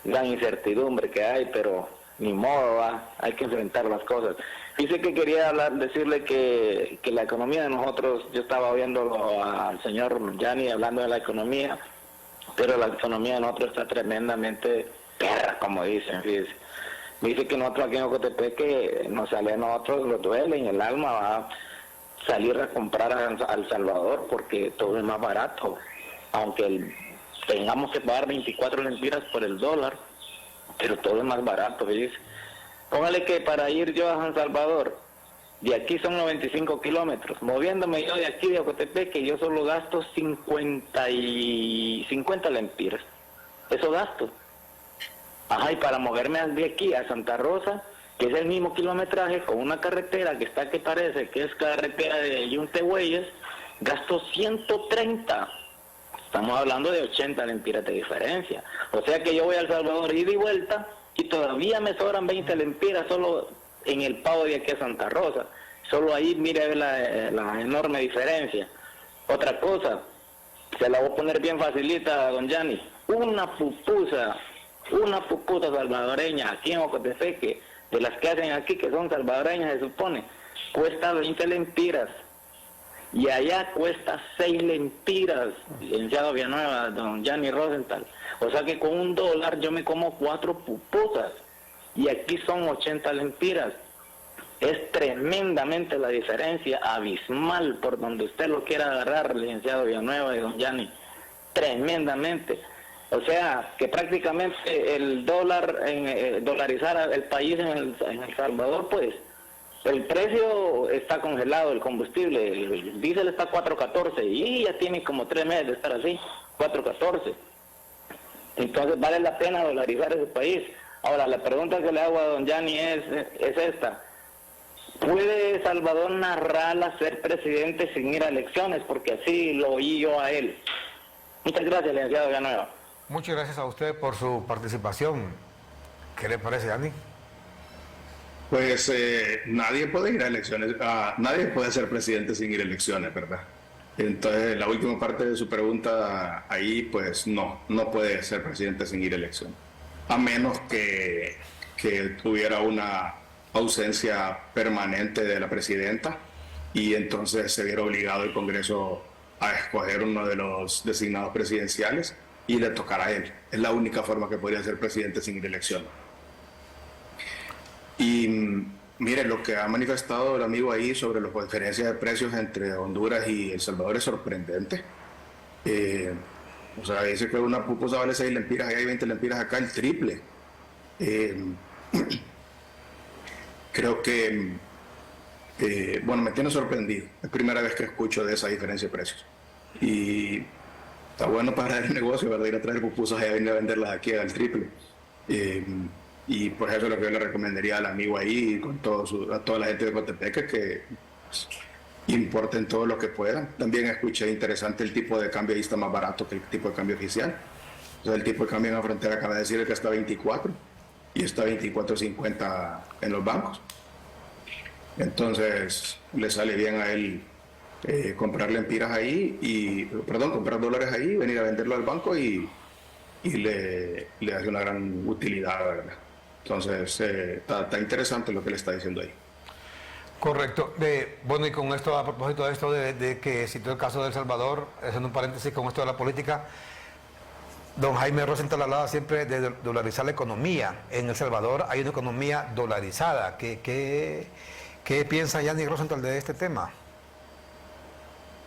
gran incertidumbre que hay, pero ni modo, hay que enfrentar las cosas. Dice que quería decirle que la economía de nosotros, yo estaba oyéndolo al señor Yanni hablando de la economía, pero la economía de nosotros está tremendamente perra, como dicen, fíjese. Me dice que nosotros aquí en Ocotepeque nos sale a nosotros, nos duele en el alma, va a salir a comprar a El Salvador porque todo es más barato, aunque tengamos que pagar 24 lempiras por el dólar, pero todo es más barato, ¿ves? Póngale que para ir yo a San Salvador, de aquí son 95 kilómetros, moviéndome yo de aquí de Ocotepeque, yo solo gasto 50 lempiras, eso gasto. Ajá, y para moverme de aquí a Santa Rosa, que es el mismo kilometraje, con una carretera que está que parece que es carretera de Yuntehueyes, gasto 130. Estamos hablando de 80 lempiras de diferencia. O sea que yo voy a El Salvador ida y vuelta y todavía me sobran 20 lempiras solo en el pago de aquí a Santa Rosa. Solo ahí mire la enorme diferencia. Otra cosa, se la voy a poner bien facilita, don Yanni. Una pupusa salvadoreña aquí en Ocotepeque, de las que hacen aquí que son salvadoreñas se supone, cuesta 20 lempiras. Y allá cuesta 6 lempiras, licenciado Villanueva, don Yanni Rosenthal. O sea que con $1 yo me como 4 pupusas. Y aquí son 80 lempiras. Es tremendamente la diferencia, abismal, por donde usted lo quiera agarrar, licenciado Villanueva y don Yanni. Tremendamente. O sea, que prácticamente el dólar, dolarizar el país en El Salvador, pues, el precio está congelado, el combustible, el diésel está a 4.14 y ya tiene como 3 meses de estar así, 4.14. Entonces vale la pena dolarizar ese país. Ahora, la pregunta que le hago a don Yanni es esta. ¿Puede Salvador Narral ser presidente sin ir a elecciones? Porque así lo oí yo a él. Muchas gracias, licenciado Villanueva. Muchas gracias a usted por su participación. ¿Qué le parece, Yanni? Pues nadie puede ir a elecciones, nadie puede ser presidente sin ir a elecciones, ¿verdad? Entonces, la última parte de su pregunta, ahí pues no puede ser presidente sin ir a elecciones. A menos que tuviera una ausencia permanente de la presidenta y entonces se viera obligado el Congreso a escoger uno de los designados presidenciales y le tocará a él. Es la única forma que podría ser presidente sin ir a elecciones. Y mire, lo que ha manifestado el amigo ahí sobre las diferencias de precios entre Honduras y El Salvador es sorprendente. O sea, dice que una pupusa vale 6 lempiras, y hay 20 lempiras acá, el triple. Creo que, bueno, me tiene sorprendido. Es la primera vez que escucho de esa diferencia de precios. Y está bueno para el negocio, ¿verdad? Ir a traer pupusas y venir a venderlas aquí al triple. Y por eso es lo que yo le recomendaría al amigo ahí y con a toda la gente de Cotepeque que pues, importen todo lo que puedan. También escuché interesante el tipo de cambio ahí está más barato que el tipo de cambio oficial. O sea, el tipo de cambio en la frontera acaba de decir que está 24 y está 24.50 en los bancos. Entonces le sale bien a él comprar lempiras ahí comprar dólares ahí, venir a venderlo al banco y le hace una gran utilidad, ¿verdad? Entonces, está interesante lo que le está diciendo ahí. Correcto. Bueno, y con esto, a propósito de esto de que citó el caso de El Salvador, haciendo un paréntesis con esto de la política, don Jaime Rosenthal hablaba siempre de dolarizar la economía. En El Salvador hay una economía dolarizada. ¿Qué piensa Yannick Rosenthal de este tema?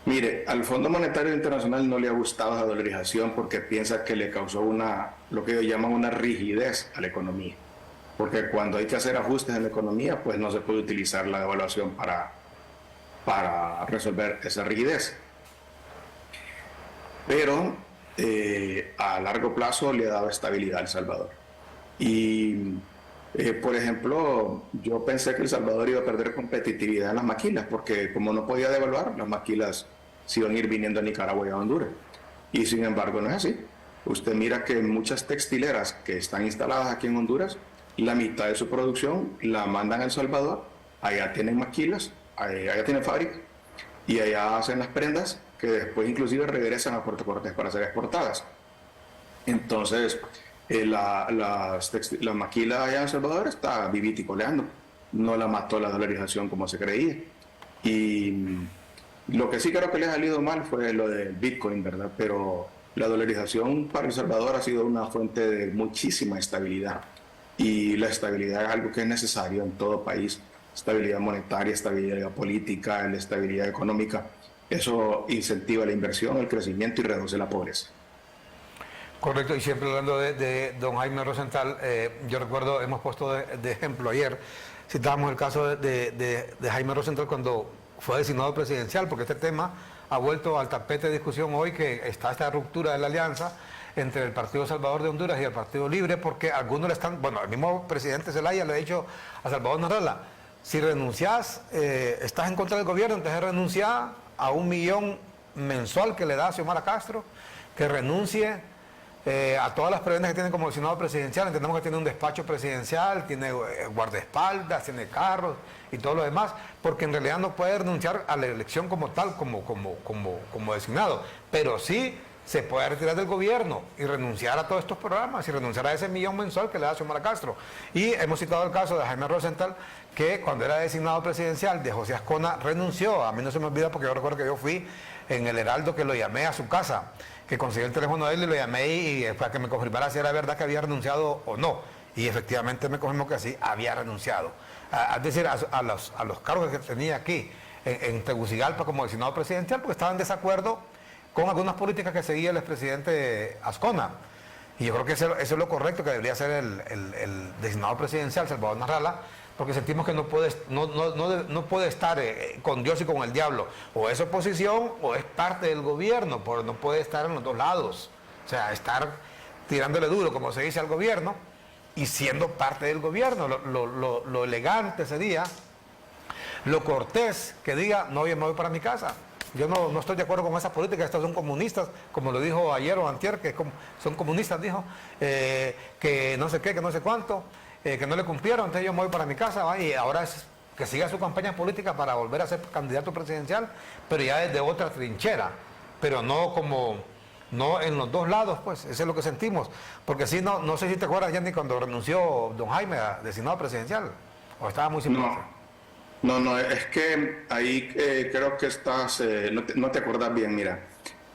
Mire, al Fondo Monetario Internacional no le ha gustado esa dolarización porque piensa que le causó lo que ellos llaman una rigidez a la economía. Porque cuando hay que hacer ajustes en la economía, pues no se puede utilizar la devaluación para resolver esa rigidez. Pero a largo plazo le ha dado estabilidad a El Salvador. Y, por ejemplo, yo pensé que El Salvador iba a perder competitividad en las maquilas, porque como no podía devaluar, las maquilas se iban a ir viniendo a Nicaragua y a Honduras. Y sin embargo no es así. Usted mira que muchas textileras que están instaladas aquí en Honduras, la mitad de su producción la mandan a El Salvador, allá tienen maquilas, allá tienen fábrica, y allá hacen las prendas que después inclusive regresan a Puerto Cortés para ser exportadas. Entonces, la maquila allá en El Salvador está vivita y coleando. No la mató la dolarización como se creía. Y lo que sí creo que le ha salido mal fue lo del Bitcoin, ¿verdad? Pero la dolarización para El Salvador ha sido una fuente de muchísima estabilidad. Y la estabilidad es algo que es necesario en todo país. Estabilidad monetaria, estabilidad política, la estabilidad económica. Eso incentiva la inversión, el crecimiento y reduce la pobreza. Correcto, y siempre hablando de don Jaime Rosenthal, yo recuerdo, hemos puesto de ejemplo ayer, citábamos el caso de Jaime Rosenthal cuando fue designado presidencial, porque este tema ha vuelto al tapete de discusión hoy, que está esta ruptura de la alianza entre el Partido Salvador de Honduras y el Partido Libre, porque algunos le están, bueno, el mismo presidente Zelaya le ha dicho a Salvador Narrala, si renunciás, estás en contra del gobierno, entonces renuncia a 1 millón mensual que le da a Xiomara Castro, que renuncie a todas las prebendas que tiene como designado presidencial. Entendemos que tiene un despacho presidencial, tiene guardaespaldas, tiene carros y todo lo demás, porque en realidad no puede renunciar a la elección como tal, como designado, pero sí se puede retirar del gobierno y renunciar a todos estos programas y renunciar a ese 1 millón mensual que le da Xiomara Castro. Y hemos citado el caso de Jaime Rosenthal, que cuando era designado presidencial de José Ascona renunció. A mí no se me olvida porque yo recuerdo que yo fui en el Heraldo, que lo llamé a su casa, que conseguí el teléfono de él y lo llamé y para que me confirmara si era verdad que había renunciado o no. Y efectivamente me confirmó que sí, había renunciado. Es decir, a los cargos que tenía aquí en Tegucigalpa como designado presidencial, porque estaba en desacuerdo con algunas políticas que seguía el expresidente Ascona. Y yo creo que eso es lo correcto que debería ser el designado presidencial, Salvador Narrala, porque sentimos que no puede estar con Dios y con el diablo. O es oposición o es parte del gobierno, pero no puede estar en los dos lados. O sea, estar tirándole duro, como se dice, al gobierno y siendo parte del gobierno. Lo elegante sería, lo cortés, que diga, no, yo me voy para mi casa. Yo no estoy de acuerdo con esa política, estos son comunistas, como lo dijo ayer o antier, que son comunistas, dijo, que no sé qué, que no sé cuánto, que no le cumplieron, entonces yo me voy para mi casa, ¿va? Y ahora es que siga su campaña política para volver a ser candidato presidencial, pero ya desde otra trinchera, pero no en los dos lados, pues, eso es lo que sentimos, porque si no sé si te acuerdas, Yanni, cuando renunció don Jaime a designado presidencial, o estaba muy simpático. No, es que ahí creo que no te acuerdas bien, mira.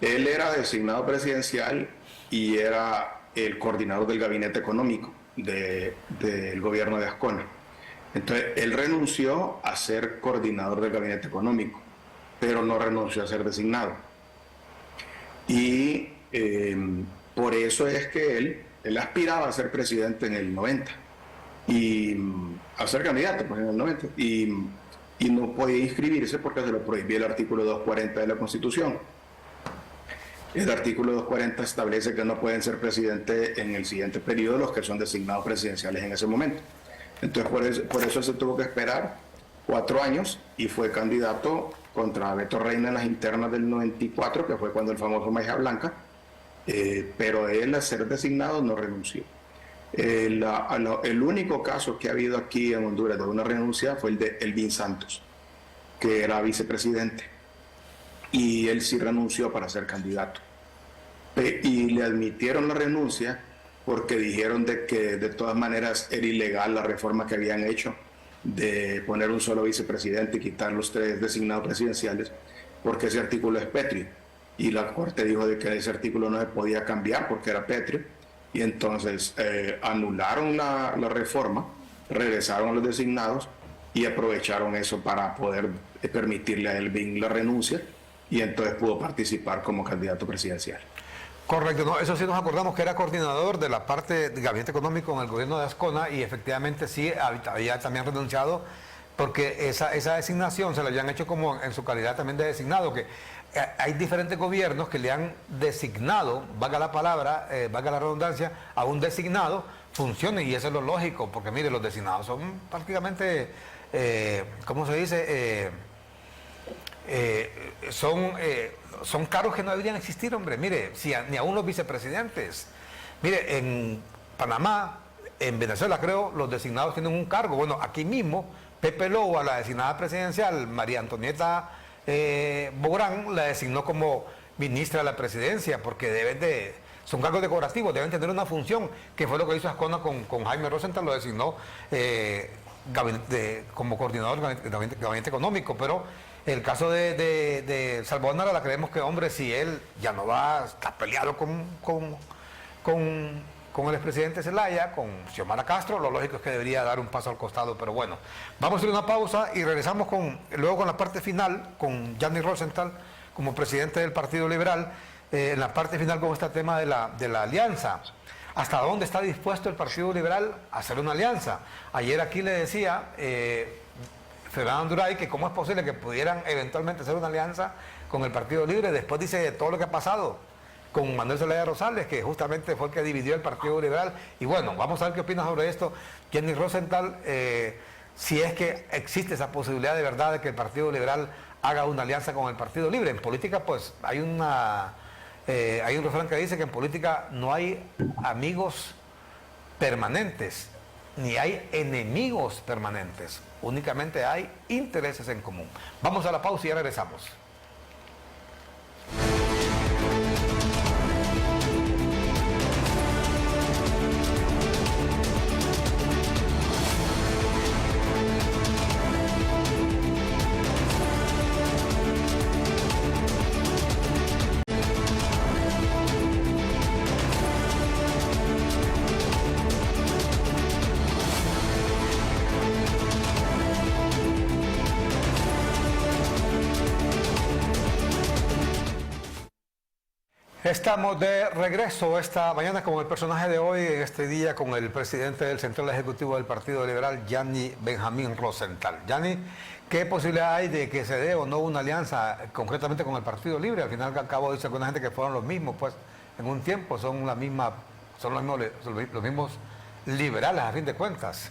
Él era designado presidencial y era el coordinador del gabinete económico del gobierno de Ascona. Entonces, él renunció a ser coordinador del gabinete económico, pero no renunció a ser designado. Y por eso es que él aspiraba a ser presidente en el 90. Y a ser candidato pues, en el 90 y no podía inscribirse porque se lo prohibía el artículo 240 de la Constitución. El artículo 240 establece que no pueden ser presidente en el siguiente periodo los que son designados presidenciales en ese momento. Entonces por eso se tuvo que esperar 4 años y fue candidato contra Beto Reina en las internas del 94, que fue cuando el famoso Maija Blanca, pero él, al ser designado, no renunció. El único caso que ha habido aquí en Honduras de una renuncia fue el de Elvin Santos, que era vicepresidente, y él sí renunció para ser candidato. Y le admitieron la renuncia porque dijeron de que de todas maneras era ilegal la reforma que habían hecho de poner un solo vicepresidente y quitar los 3 designados presidenciales, porque ese artículo es pétreo. Y la Corte dijo de que ese artículo no se podía cambiar porque era pétreo. Y entonces anularon la reforma, regresaron a los designados y aprovecharon eso para poder permitirle a Elvin la renuncia, y entonces pudo participar como candidato presidencial. Correcto, no, eso sí nos acordamos que era coordinador de la parte del gabinete económico en el gobierno de Ascona, y efectivamente sí había también renunciado porque esa designación se la habían hecho como en su calidad también de designado, que hay diferentes gobiernos que le han designado, valga la palabra, valga la redundancia, a un designado funciones, y eso es lo lógico, porque mire, los designados son prácticamente, ¿cómo se dice? Son cargos que no deberían existir, hombre. Mire, ni aún los vicepresidentes. Mire, en Panamá, en Venezuela, creo, los designados tienen un cargo. Bueno, aquí mismo, Pepe Lobo, a la designada presidencial, María Antonieta Bográn, la designó como ministra de la presidencia, porque son cargos decorativos, deben tener una función, que fue lo que hizo Ascona con Jaime Rosenthal, lo designó como coordinador del gabinete económico, pero el caso de Salvador Narala, creemos que, hombre, si él ya no va, está peleado con el expresidente Zelaya, con Xiomara Castro, lo lógico es que debería dar un paso al costado, pero bueno. Vamos a hacer una pausa y regresamos luego con la parte final, con Gianni Rosenthal como presidente del Partido Liberal, en la parte final con este tema de la alianza. ¿Hasta dónde está dispuesto el Partido Liberal a hacer una alianza? Ayer aquí le decía Fernando Anduray que cómo es posible que pudieran eventualmente hacer una alianza con el Partido Libre, después dice de todo lo que ha pasado con Manuel Zelaya Rosales, que justamente fue el que dividió el Partido Liberal. Y bueno, vamos a ver qué opinas sobre esto, Gianni Rosenthal, si es que existe esa posibilidad de verdad de que el Partido Liberal haga una alianza con el Partido Libre. En política, pues, hay un refrán que dice que en política no hay amigos permanentes, ni hay enemigos permanentes, únicamente hay intereses en común. Vamos a la pausa y ya regresamos. Estamos de regreso esta mañana con el personaje de hoy, en este día con el presidente del Central Ejecutivo del Partido Liberal, Gianni Benjamín Rosenthal. Gianni, ¿qué posibilidad hay de que se dé o no una alianza concretamente con el Partido Libre? Al final al cabo dice alguna gente que fueron los mismos, pues en un tiempo son los mismos liberales a fin de cuentas.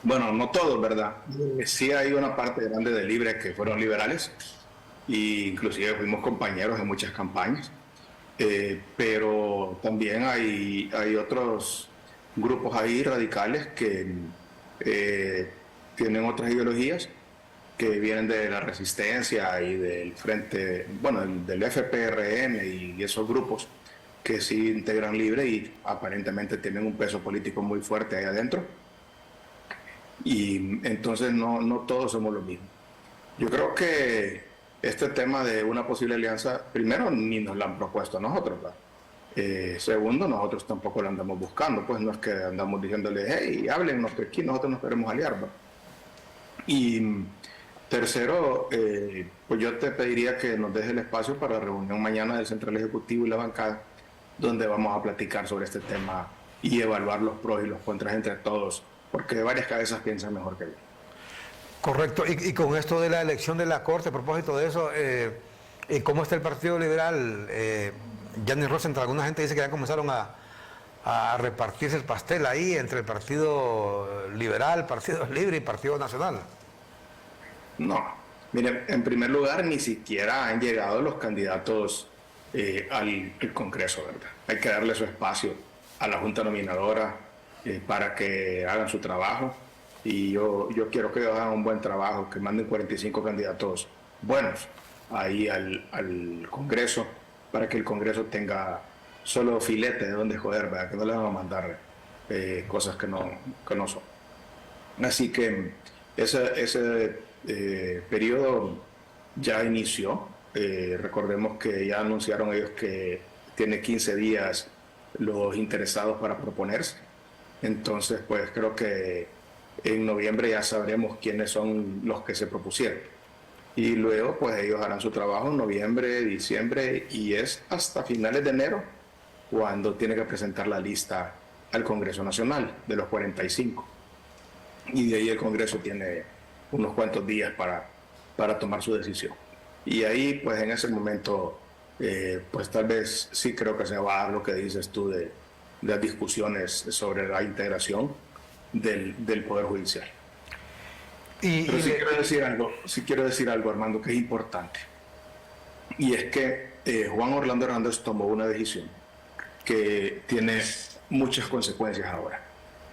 Bueno, no todos, ¿verdad? Sí hay una parte grande de Libre que fueron liberales, e inclusive fuimos compañeros en muchas campañas. Pero también hay otros grupos ahí radicales que tienen otras ideologías, que vienen de la resistencia y del frente, bueno, del FPRM y esos grupos que sí integran Libre y aparentemente tienen un peso político muy fuerte ahí adentro. Y entonces no todos somos lo mismo. Yo creo que este tema de una posible alianza, primero, ni nos la han propuesto a nosotros, ¿verdad? Segundo, nosotros tampoco la andamos buscando, pues no es que andamos diciéndole, hey, háblennos que aquí nosotros nos queremos aliar, ¿verdad? Y tercero, pues yo te pediría que nos dejes el espacio para la reunión mañana del Central Ejecutivo y la bancada, donde vamos a platicar sobre este tema y evaluar los pros y los contras entre todos, porque varias cabezas piensan mejor que yo. Correcto, y con esto de la elección de la Corte, a propósito de eso, ¿cómo está el Partido Liberal? Gianni Rosenthal, alguna gente dice que ya comenzaron a repartirse el pastel ahí entre el Partido Liberal, Partido Libre y Partido Nacional. No, miren, en primer lugar, ni siquiera han llegado los candidatos al Congreso, ¿verdad? Hay que darle su espacio a la Junta Nominadora para que hagan su trabajo. Y yo quiero que hagan un buen trabajo, que manden 45 candidatos buenos ahí al Congreso, para que el Congreso tenga solo filete de donde joder, ¿verdad? Que no le van a mandar cosas que no son. Así que ese periodo ya inició. Recordemos que ya anunciaron ellos que tiene 15 días los interesados para proponerse. Entonces, pues creo que en noviembre ya sabremos quiénes son los que se propusieron. Y luego, pues ellos harán su trabajo en noviembre, diciembre, y es hasta finales de enero cuando tiene que presentar la lista al Congreso Nacional de los 45. Y de ahí el Congreso tiene unos cuantos días para tomar su decisión. Y ahí, pues en ese momento, pues tal vez sí creo que se va a dar lo que dices tú de las discusiones sobre la integración del Poder Judicial. Pero sí quiero decir algo, Armando, que es importante. Y es que Juan Orlando Hernández tomó una decisión que tiene muchas consecuencias ahora.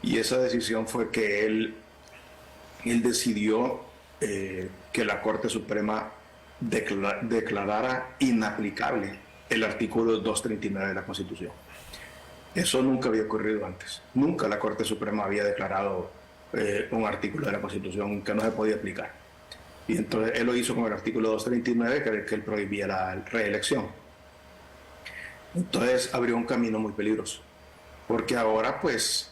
Y esa decisión fue que él decidió que la Corte Suprema declarara inaplicable el artículo 239 de la Constitución. Eso nunca había ocurrido antes. Nunca la Corte Suprema había declarado un artículo de la Constitución que no se podía aplicar. Y entonces él lo hizo con el artículo 239, que él prohibía la reelección. Entonces abrió un camino muy peligroso, porque ahora pues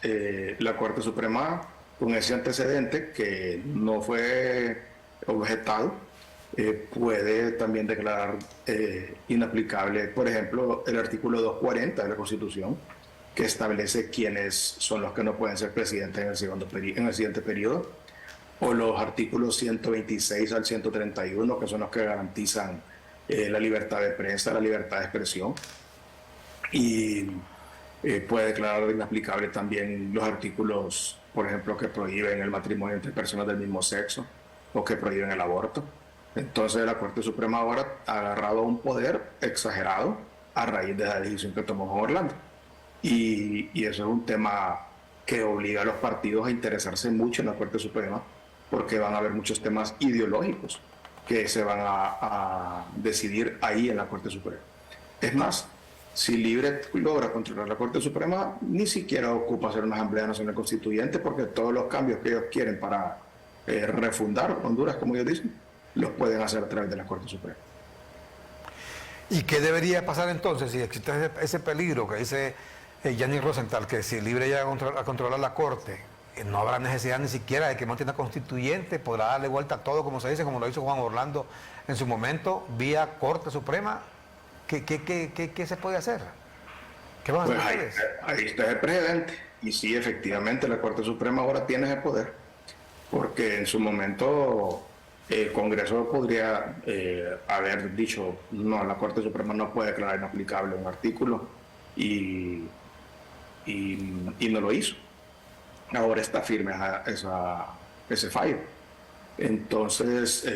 la Corte Suprema, con ese antecedente que no fue objetado, puede también declarar inaplicable, por ejemplo, el artículo 240 de la Constitución, que establece quiénes son los que no pueden ser presidentes en el siguiente periodo, o los artículos 126 al 131, que son los que garantizan la libertad de prensa, la libertad de expresión, y puede declarar inaplicable también los artículos, por ejemplo, que prohíben el matrimonio entre personas del mismo sexo o que prohíben el aborto. Entonces la Corte Suprema ahora ha agarrado un poder exagerado a raíz de la decisión que tomó Juan Orlando. Y eso es un tema que obliga a los partidos a interesarse mucho en la Corte Suprema, porque van a haber muchos temas ideológicos que se van a decidir ahí en la Corte Suprema. Es más, si Libre logra controlar la Corte Suprema, ni siquiera ocupa hacer una Asamblea Nacional Constituyente, porque todos los cambios que ellos quieren para refundar Honduras, como ellos dicen, los pueden hacer a través de la Corte Suprema. ¿Y qué debería pasar entonces si existe ese peligro que dice Gianni Rosenthal, que si Libre llega a controlar la Corte, no habrá necesidad ni siquiera de que monte una constituyente, podrá darle vuelta a todo, como se dice, como lo hizo Juan Orlando en su momento, vía Corte Suprema? ¿Qué se puede hacer? ¿Qué van a hacer ustedes? Ahí está el precedente. Y sí, efectivamente, la Corte Suprema ahora tiene ese poder, porque en su momento el Congreso podría haber dicho, no, la Corte Suprema no puede declarar inaplicable un artículo, y no lo hizo. Ahora está firme ese fallo. Entonces,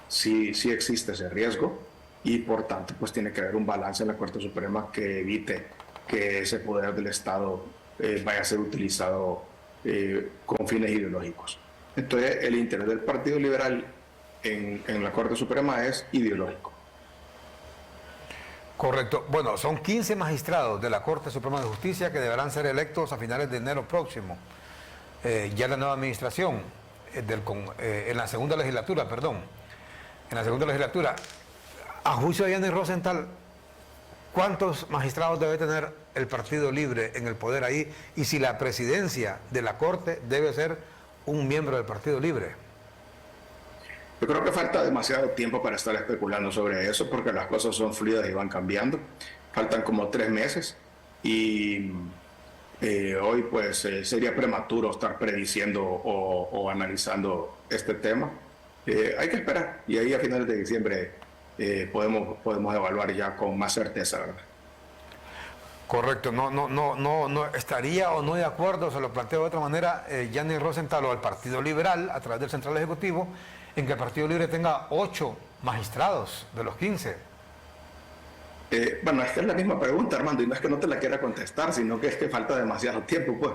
sí existe ese riesgo, y por tanto pues tiene que haber un balance en la Corte Suprema que evite que ese poder del Estado vaya a ser utilizado con fines ideológicos. Entonces el interés del Partido Liberal en la Corte Suprema es ideológico. Correcto. Bueno, son 15 magistrados de la Corte Suprema de Justicia que deberán ser electos a finales de enero próximo. Ya la nueva administración, en la segunda legislatura, perdón. En la segunda legislatura, a juicio de Gianni Rosenthal, ¿cuántos magistrados debe tener el Partido Libre en el poder ahí? Y si la presidencia de la Corte debe ser un miembro del Partido Libre. Yo creo que falta demasiado tiempo para estar especulando sobre eso, porque las cosas son fluidas y van cambiando. Faltan como 3 meses y hoy pues sería prematuro estar prediciendo o analizando este tema. Hay que esperar, y ahí a finales de diciembre podemos evaluar ya con más certeza, ¿verdad? Correcto, no estaría o no de acuerdo, se lo planteo de otra manera, Gianni Rosenthal o el Partido Liberal a través del Central Ejecutivo, en que el Partido Libre tenga 8 magistrados de los 15. Bueno, esta es la misma pregunta, Armando, y no es que no te la quiera contestar, sino que es que falta demasiado tiempo, pues.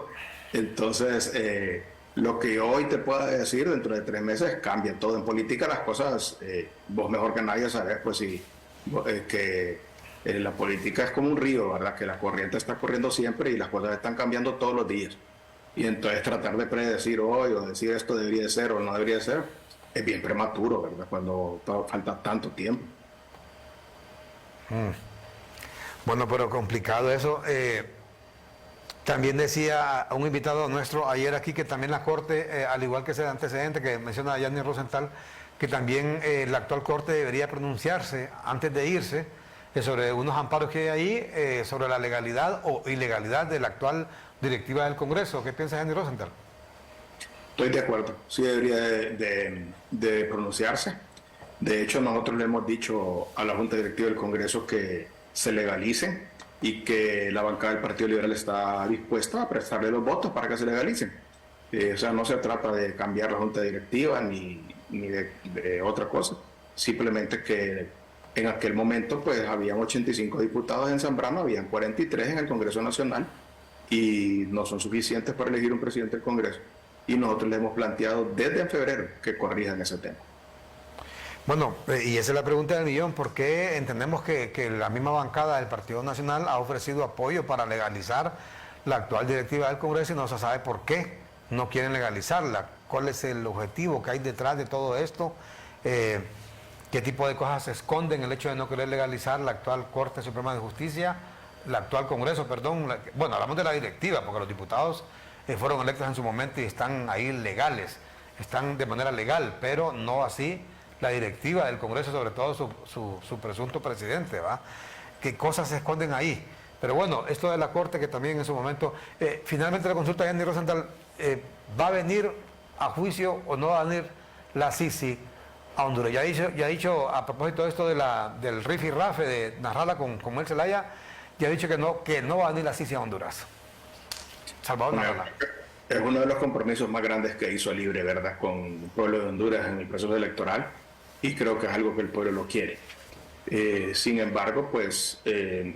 Entonces, lo que hoy te pueda decir, dentro de 3 meses cambia todo. En política las cosas, vos mejor que nadie sabés, pues sí, que la política es como un río, ¿verdad? Que la corriente está corriendo siempre y las cosas están cambiando todos los días. Y entonces tratar de predecir hoy o decir esto debería de ser o no debería de ser, es bien prematuro, ¿verdad? Cuando falta tanto tiempo. Bueno, pero complicado eso. También decía un invitado nuestro ayer aquí que también la Corte, al igual que ese antecedente que menciona Yanni Rosenthal, que también la actual Corte debería pronunciarse antes de irse sobre unos amparos que hay ahí, sobre la legalidad o ilegalidad de la actual directiva del Congreso. ¿Qué piensa Yanni Rosenthal? Estoy de acuerdo, sí debería de pronunciarse. De hecho, nosotros le hemos dicho a la Junta Directiva del Congreso que se legalicen y que la bancada del Partido Liberal está dispuesta a prestarle los votos para que se legalicen. O sea, no se trata de cambiar la Junta Directiva ni de otra cosa, simplemente que en aquel momento pues habían 85 diputados en Zambrano, habían 43 en el Congreso Nacional y no son suficientes para elegir un presidente del Congreso. Y nosotros le hemos planteado desde en febrero que corrijan ese tema. Bueno, y esa es la pregunta del millón. ¿Por qué entendemos que la misma bancada del Partido Nacional ha ofrecido apoyo para legalizar la actual directiva del Congreso y no se sabe por qué no quieren legalizarla? ¿Cuál es el objetivo que hay detrás de todo esto? ¿Qué tipo de cosas se esconden en el hecho de no querer legalizar la actual Corte Suprema de Justicia, la actual Congreso, perdón? Bueno, hablamos de la directiva, porque los diputados fueron electos en su momento y están ahí legales, están de manera legal, pero no así la directiva del Congreso, sobre todo su presunto presidente, ¿va? ¿Qué cosas se esconden ahí? Pero bueno, esto de la Corte que también en su momento, finalmente la consulta de Yanni Rosenthal, ¿va a venir a juicio o no va a venir la Sisi a Honduras? Ya ha dicho a propósito de esto del rifirrafe de narrarla con Mel Zelaya, ya ha dicho que no va a venir la Sisi a Honduras. Salvador Narrala. Es uno de los compromisos más grandes que hizo Libre, ¿verdad?, con el pueblo de Honduras en el proceso electoral, y creo que es algo que el pueblo lo quiere. Sin embargo, pues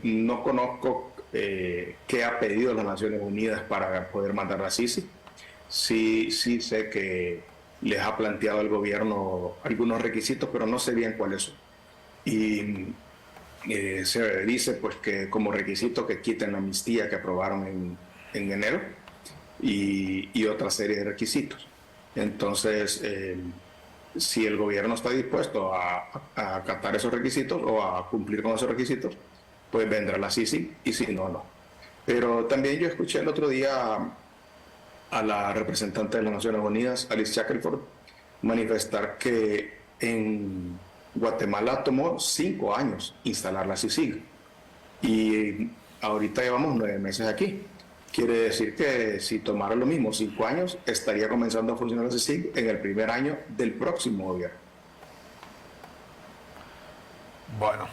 no conozco qué ha pedido las Naciones Unidas para poder mandar a Sisi. Sí sé que les ha planteado al gobierno algunos requisitos, pero no sé bien cuáles son. Y se dice pues que como requisito que quiten la amnistía que aprobaron en enero y otra serie de requisitos. Entonces, si el gobierno está dispuesto a acatar esos requisitos o a cumplir con esos requisitos, pues vendrá la Sisi, y si no, no. Pero también yo escuché el otro día a la representante de las Naciones Unidas, Alice Shackelford, manifestar que en Guatemala tomó 5 años instalar la CICIG y ahorita llevamos 9 meses aquí. Quiere decir que si tomara lo mismo 5 años, estaría comenzando a funcionar la CICIG en el primer año del próximo gobierno. Bueno,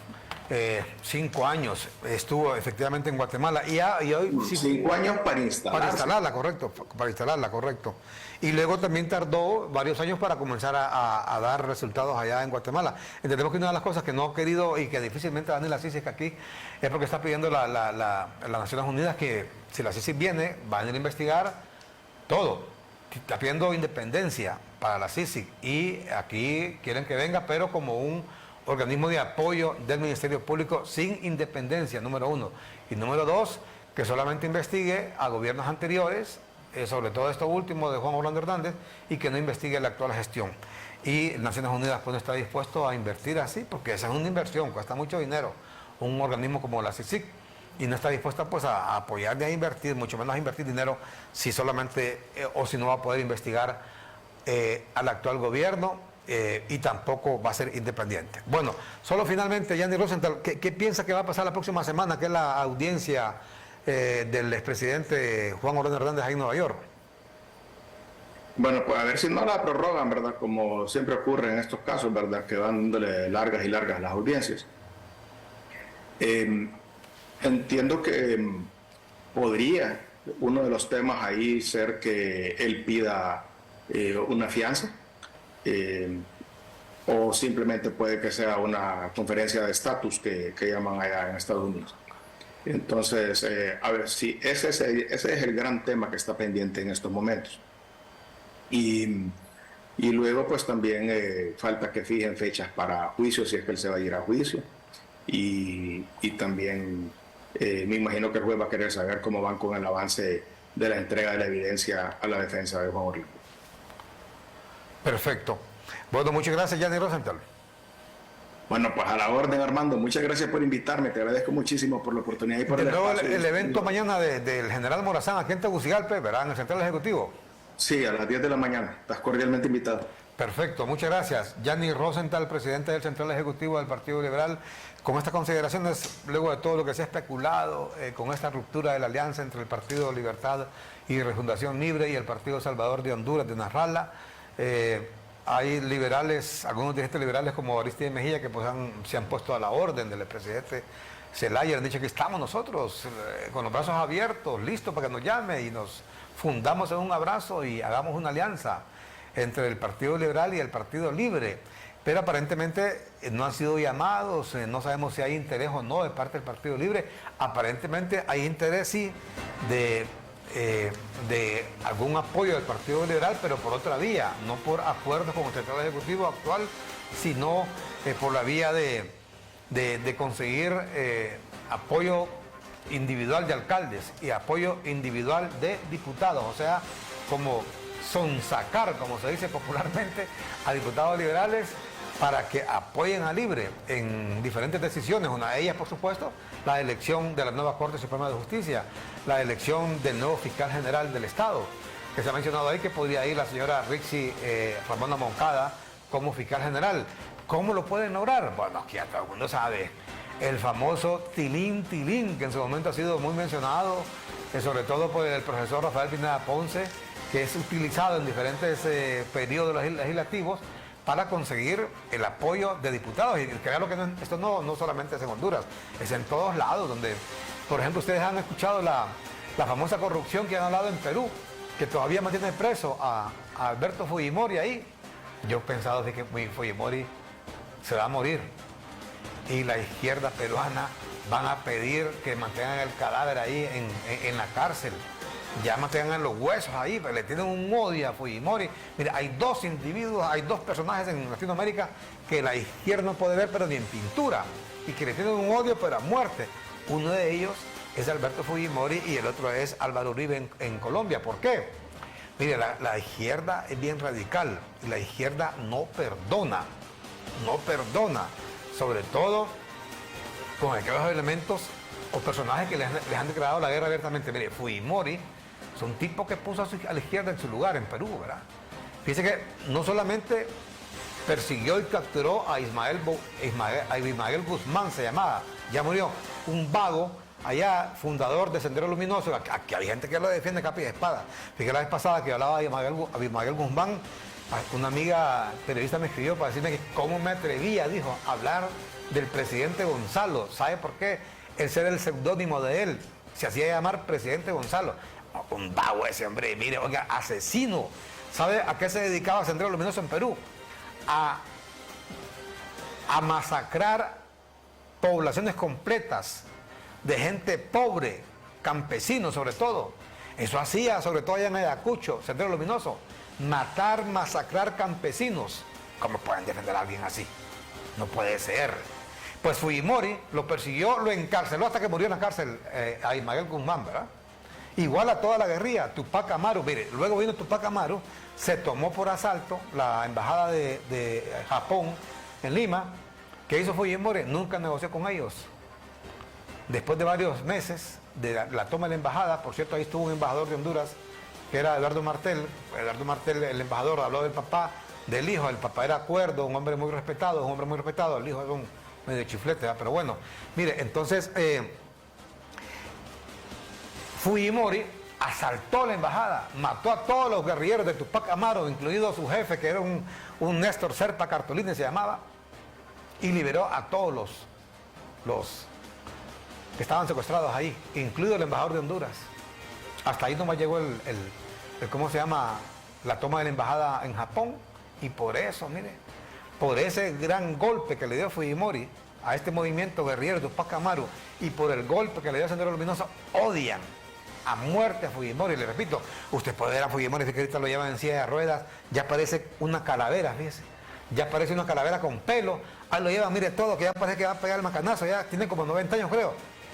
5 años estuvo efectivamente en Guatemala y hoy... 5 años para instalarla. Para instalarla, correcto. Y luego también tardó varios años para comenzar a dar resultados allá en Guatemala. Entendemos que una de las cosas que no ha querido y que difícilmente van a la CICIG aquí es porque está pidiendo las Naciones Unidas que si la CICIG viene, van a ir a investigar todo. Está pidiendo independencia para la CICIG y aquí quieren que venga, pero como un organismo de apoyo del Ministerio Público sin independencia, número 1. Y número 2, que solamente investigue a gobiernos anteriores, sobre todo esto último de Juan Orlando Hernández, y que no investigue la actual gestión. Y Naciones Unidas pues no está dispuesto a invertir así, porque esa es una inversión, cuesta mucho dinero, un organismo como la CICIG, y no está dispuesta pues a apoyar ni a invertir, mucho menos a invertir dinero, si solamente, o si no va a poder investigar al actual gobierno, y tampoco va a ser independiente. Bueno, solo finalmente, Yanni Rosenthal, ¿qué piensa que va a pasar la próxima semana, que es la audiencia del expresidente Juan Orlando Hernández ahí en Nueva York? Bueno, pues a ver si no la prorrogan, ¿verdad? Como siempre ocurre en estos casos, ¿verdad? Que van dándole largas y largas las audiencias. Entiendo que podría uno de los temas ahí ser que él pida una fianza, o simplemente puede que sea una conferencia de estatus que llaman allá en Estados Unidos. Entonces, a ver, si ese es el gran tema que está pendiente en estos momentos. Y luego, pues también falta que fijen fechas para juicio, si es que él se va a ir a juicio. Y también me imagino que el juez va a querer saber cómo van con el avance de la entrega de la evidencia a la defensa de Juan Orlando. Perfecto. Bueno, muchas gracias, Gianni Rosenthal. Bueno, pues a la orden, Armando. Muchas gracias por invitarme. Te agradezco muchísimo por la oportunidad y por De el nuevo, espacio. el evento mañana del general Morazán aquí en Tegucigalpa, ¿verdad? En el Central Ejecutivo. Sí, a las 10 de la mañana. Estás cordialmente invitado. Perfecto, muchas gracias. Gianni Rosenthal, presidente del Central Ejecutivo del Partido Liberal, con estas consideraciones, luego de todo lo que se ha especulado, con esta ruptura de la alianza entre el Partido Libertad y Refundación Libre y el Partido Salvador de Honduras de Narrala. Hay liberales, algunos dirigentes liberales como Aristide Mejía, que pues se han puesto a la orden del presidente Zelaya, han dicho que estamos nosotros con los brazos abiertos, listos para que nos llame y nos fundamos en un abrazo y hagamos una alianza entre el Partido Liberal y el Partido Libre. Pero aparentemente no han sido llamados, no sabemos si hay interés o no de parte del Partido Libre. Aparentemente hay interés, sí, de algún apoyo del Partido Liberal, pero por otra vía, no por acuerdos con el Central Ejecutivo actual, sino por la vía de conseguir apoyo individual de alcaldes y apoyo individual de diputados, o sea, como sonsacar, como se dice popularmente, a diputados liberales para que apoyen a Libre en diferentes decisiones. Una de ellas, por supuesto, la elección de la nueva Corte Suprema de Justicia, la elección del nuevo fiscal general del Estado, que se ha mencionado ahí que podría ir la señora Rixi Ramona Moncada como fiscal general. ¿Cómo lo pueden lograr? Bueno, aquí ya todo el mundo sabe. El famoso tilín, que en su momento ha sido muy mencionado, sobre todo por el profesor Rafael Pineda Ponce, que es utilizado en diferentes periodos legislativos para conseguir el apoyo de diputados. Y claro que esto no solamente es en Honduras, es en todos lados, donde, por ejemplo, ustedes han escuchado la famosa corrupción que han hablado en Perú, que todavía mantiene preso a Alberto Fujimori ahí. Yo he pensado que Fujimori se va a morir y la izquierda peruana van a pedir que mantengan el cadáver ahí en la cárcel. Ya mantengan los huesos ahí, pero le tienen un odio a Fujimori. Mira, hay dos individuos, hay dos personajes en Latinoamérica que la izquierda no puede ver, pero ni en pintura, y que le tienen un odio, pero a muerte. Uno de ellos es Alberto Fujimori y el otro es Álvaro Uribe en Colombia. ¿Por qué? Mire, la izquierda es bien radical y la izquierda no perdona, sobre todo con aquellos elementos o personajes que les han declarado la guerra abiertamente. Mire, Fujimori es un tipo que puso a la izquierda en su lugar en Perú, ¿verdad? Fíjese que no solamente persiguió y capturó a Ismael Guzmán, se llamaba, ya murió, un vago allá, fundador de Sendero Luminoso. Aquí hay gente que lo defiende capa y espada. Fíjate la vez pasada que hablaba de Ismael Guzmán, una amiga periodista me escribió para decirme que cómo me atrevía, dijo, a hablar del presidente Gonzalo. ¿Sabe por qué? Ese era el seudónimo de él, se hacía llamar presidente Gonzalo. Un vago ese hombre, mire, oiga, asesino. ¿Sabe a qué se dedicaba Sendero Luminoso en Perú? A masacrar poblaciones completas de gente pobre, campesinos sobre todo. Eso hacía, sobre todo allá en Ayacucho, Sendero Luminoso. Matar, masacrar campesinos. ¿Cómo pueden defender a alguien así? No puede ser. Pues Fujimori lo persiguió, lo encarceló hasta que murió en la cárcel a Ismael Guzmán, ¿verdad? Igual a toda la guerrilla, Tupac Amaru. Mire, luego vino Tupac Amaru, se tomó por asalto la embajada de Japón en Lima. ¿Qué hizo Fujimori? Nunca negoció con ellos. Después de varios meses de la toma de la embajada, por cierto, ahí estuvo un embajador de Honduras, que era Eduardo Martel. Eduardo Martel, el embajador, habló del papá, del hijo. El papá era cuerdo, un hombre muy respetado, el hijo era un medio chiflete, ¿verdad? Pero bueno, mire, entonces Fujimori asaltó la embajada, mató a todos los guerrilleros de Tupac Amaru, incluido su jefe, que era un Néstor Serpa Cartolini se llamaba, y liberó a todos los que estaban secuestrados ahí, incluido el embajador de Honduras. Hasta ahí nomás llegó ¿cómo se llama? La toma de la embajada en Japón. Y por eso, mire, por ese gran golpe que le dio Fujimori a este movimiento guerrillero de Tupac Amaru y por el golpe que le dio Sendero Luminoso, odian a muerte a Fujimori. Le repito, usted puede ver a Fujimori, que ahorita lo llevan en silla de ruedas, ya parece una calavera, fíjese. Ya parece una calavera con pelo. Ahí lo llevan, mire todo, que ya parece que va a pegar el macanazo, ya tiene como 90 años, creo.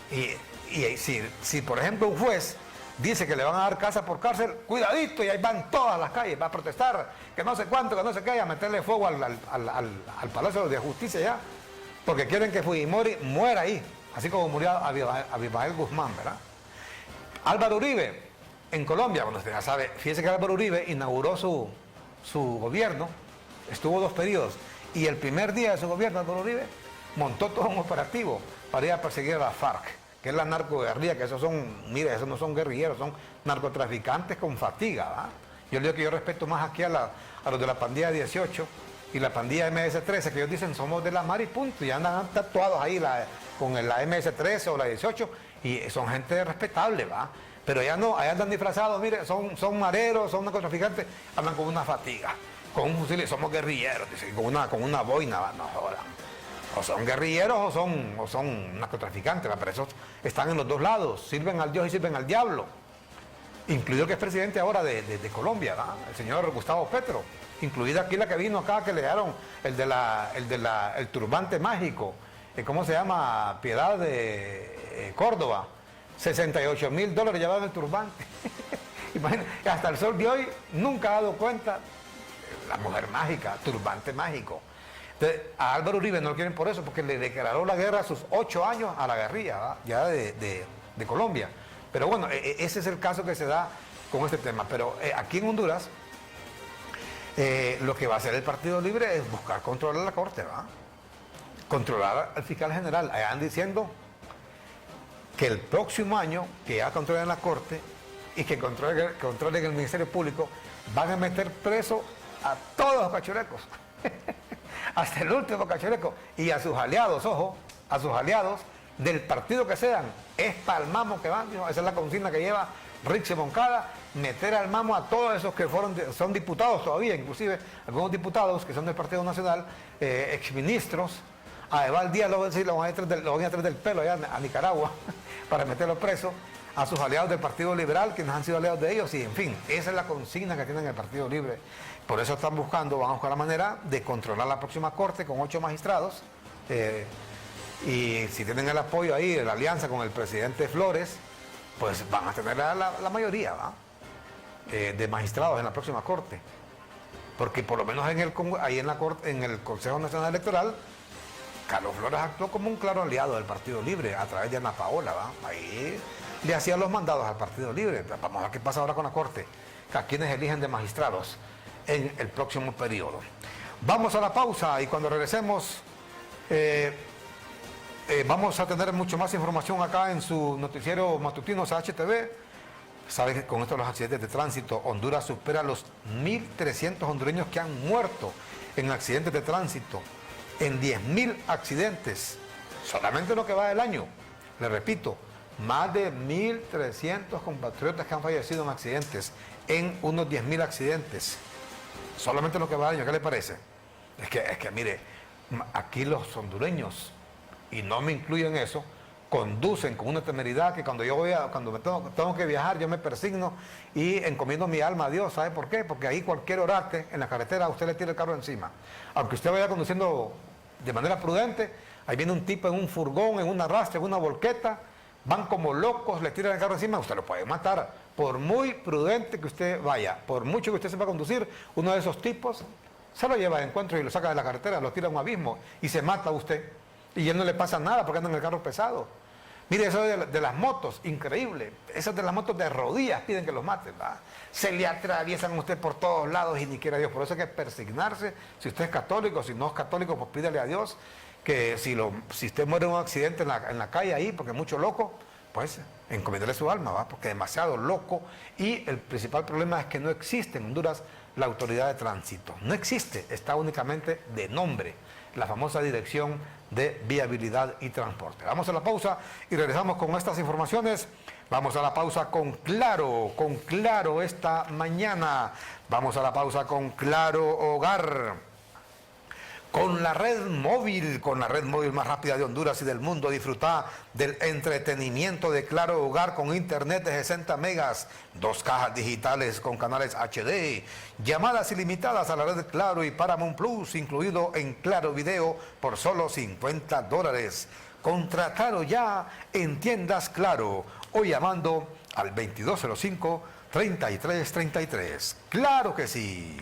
Y si por ejemplo un juez dice que le van a dar casa por cárcel, cuidadito, y ahí van todas las calles, va a protestar, que no sé cuánto, que no sé qué, a meterle fuego al Palacio de Justicia ya, porque quieren que Fujimori muera ahí, así como murió Abimael Guzmán, ¿verdad? Álvaro Uribe, en Colombia, bueno, usted ya sabe, fíjese que Álvaro Uribe inauguró su gobierno, estuvo 2 periodos, y el primer día de su gobierno, Álvaro Uribe montó todo un operativo para ir a perseguir a la FARC, que es la narcoguerrilla, que esos son, mire, esos no son guerrilleros, son narcotraficantes con fatiga, ¿va? Yo le digo que yo respeto más aquí a los de la pandilla 18 y la pandilla MS-13, que ellos dicen somos de la mar y punto, y andan tatuados ahí con la MS-13 o la 18, y son gente respetable, ¿va? Pero ya no, allá andan disfrazados, mire, son mareros, son narcotraficantes, andan con una fatiga, con un fusil, somos guerrilleros, dicen, con una boina, ¿va? No jodan. O son guerrilleros o son narcotraficantes, pero esos están en los dos lados, sirven al Dios y sirven al diablo. Incluido el que es presidente ahora de Colombia, ¿verdad? El señor Gustavo Petro. Incluida aquí la que vino acá, que le dieron el turbante mágico. ¿Cómo se llama? Piedad de Córdoba. $68,000 llevaban el turbante. Imagínate, hasta el sol de hoy nunca ha dado cuenta. La mujer mágica, turbante mágico. Entonces, a Álvaro Uribe no lo quieren por eso, porque le declaró la guerra a sus 8 años a la guerrilla, ¿verdad? Ya de Colombia. Pero bueno, ese es el caso que se da con este tema. Pero aquí en Honduras, lo que va a hacer el Partido Libre es buscar controlar la Corte, ¿verdad? Controlar al fiscal general. Allá andan diciendo que el próximo año, que ya controlen la Corte y que controlen el Ministerio Público, van a meter preso a todos los cachurecos. Hasta el último cachureco, y a sus aliados, ojo, a sus aliados del partido que sean, es para el mamo que van, esa es la consigna que lleva Rixi Moncada, meter al mamo a todos esos que son diputados todavía, inclusive algunos diputados que son del Partido Nacional, exministros. A Eval Díaz lo van a traer del pelo allá a Nicaragua para meterlo preso, a sus aliados del Partido Liberal, quienes han sido aliados de ellos, y en fin, esa es la consigna que tienen el Partido Libre. Por eso van a buscar la manera de controlar la próxima Corte con 8 magistrados, y si tienen el apoyo ahí de la alianza con el presidente Flores, pues van a tener la mayoría, ¿va? De magistrados en la próxima Corte. Porque por lo menos ahí en el Consejo Nacional Electoral, Carlos Flores actuó como un claro aliado del Partido Libre a través de Ana Paola, ¿va? Ahí le hacían los mandados al Partido Libre. Vamos a ver qué pasa ahora con la Corte, a quienes eligen de magistrados en el próximo periodo. Vamos a la pausa y cuando regresemos vamos a tener mucho más información acá en su noticiero matutino HTV. Saben que con esto de los accidentes de tránsito, Honduras supera los 1.300 hondureños que han muerto en accidentes de tránsito, en 10.000 accidentes, solamente lo que va del año. Le repito, más de 1.300 compatriotas que han fallecido en accidentes, en unos 10.000 accidentes, solamente lo que va del año. ¿Qué le parece? Es que mire, aquí los hondureños, y no me incluyo en eso, conducen con una temeridad que cuando me tengo que viajar, yo me persigno y encomiendo mi alma a Dios. ¿Sabe por qué? Porque ahí cualquier orate en la carretera a usted le tira el carro encima. Aunque usted vaya conduciendo de manera prudente, ahí viene un tipo en un furgón, en una rastra, en una volqueta, van como locos, le tiran el carro encima, usted lo puede matar. Por muy prudente que usted vaya, por mucho que usted sepa conducir, uno de esos tipos se lo lleva de encuentro y lo saca de la carretera, lo tira a un abismo y se mata a usted. Y él no le pasa nada porque anda en el carro pesado. Mire, eso de las motos, increíble. Esas de las motos de rodillas piden que los maten, ¿verdad? Se le atraviesan a usted por todos lados y ni quiera Dios. Por eso hay que persignarse. Si usted es católico, si no es católico, pues pídale a Dios que si usted muere en un accidente en la calle ahí, porque es mucho loco, pues encomiéndele su alma, ¿va? Porque es demasiado loco. Y el principal problema es que no existe en Honduras la autoridad de tránsito. No existe, está únicamente de nombre, la famosa Dirección de Viabilidad y Transporte. Vamos a la pausa y regresamos con estas informaciones. Vamos a la pausa con Claro esta mañana. Vamos a la pausa con Claro Hogar. Con la red móvil más rápida de Honduras y del mundo, disfruta del entretenimiento de Claro Hogar con internet de 60 megas, 2 cajas digitales con canales HD, llamadas ilimitadas a la red Claro y Paramount Plus, incluido en Claro Video por solo $50. Contratalo ya en tiendas Claro o llamando al 2205-3333. ¡Claro que sí!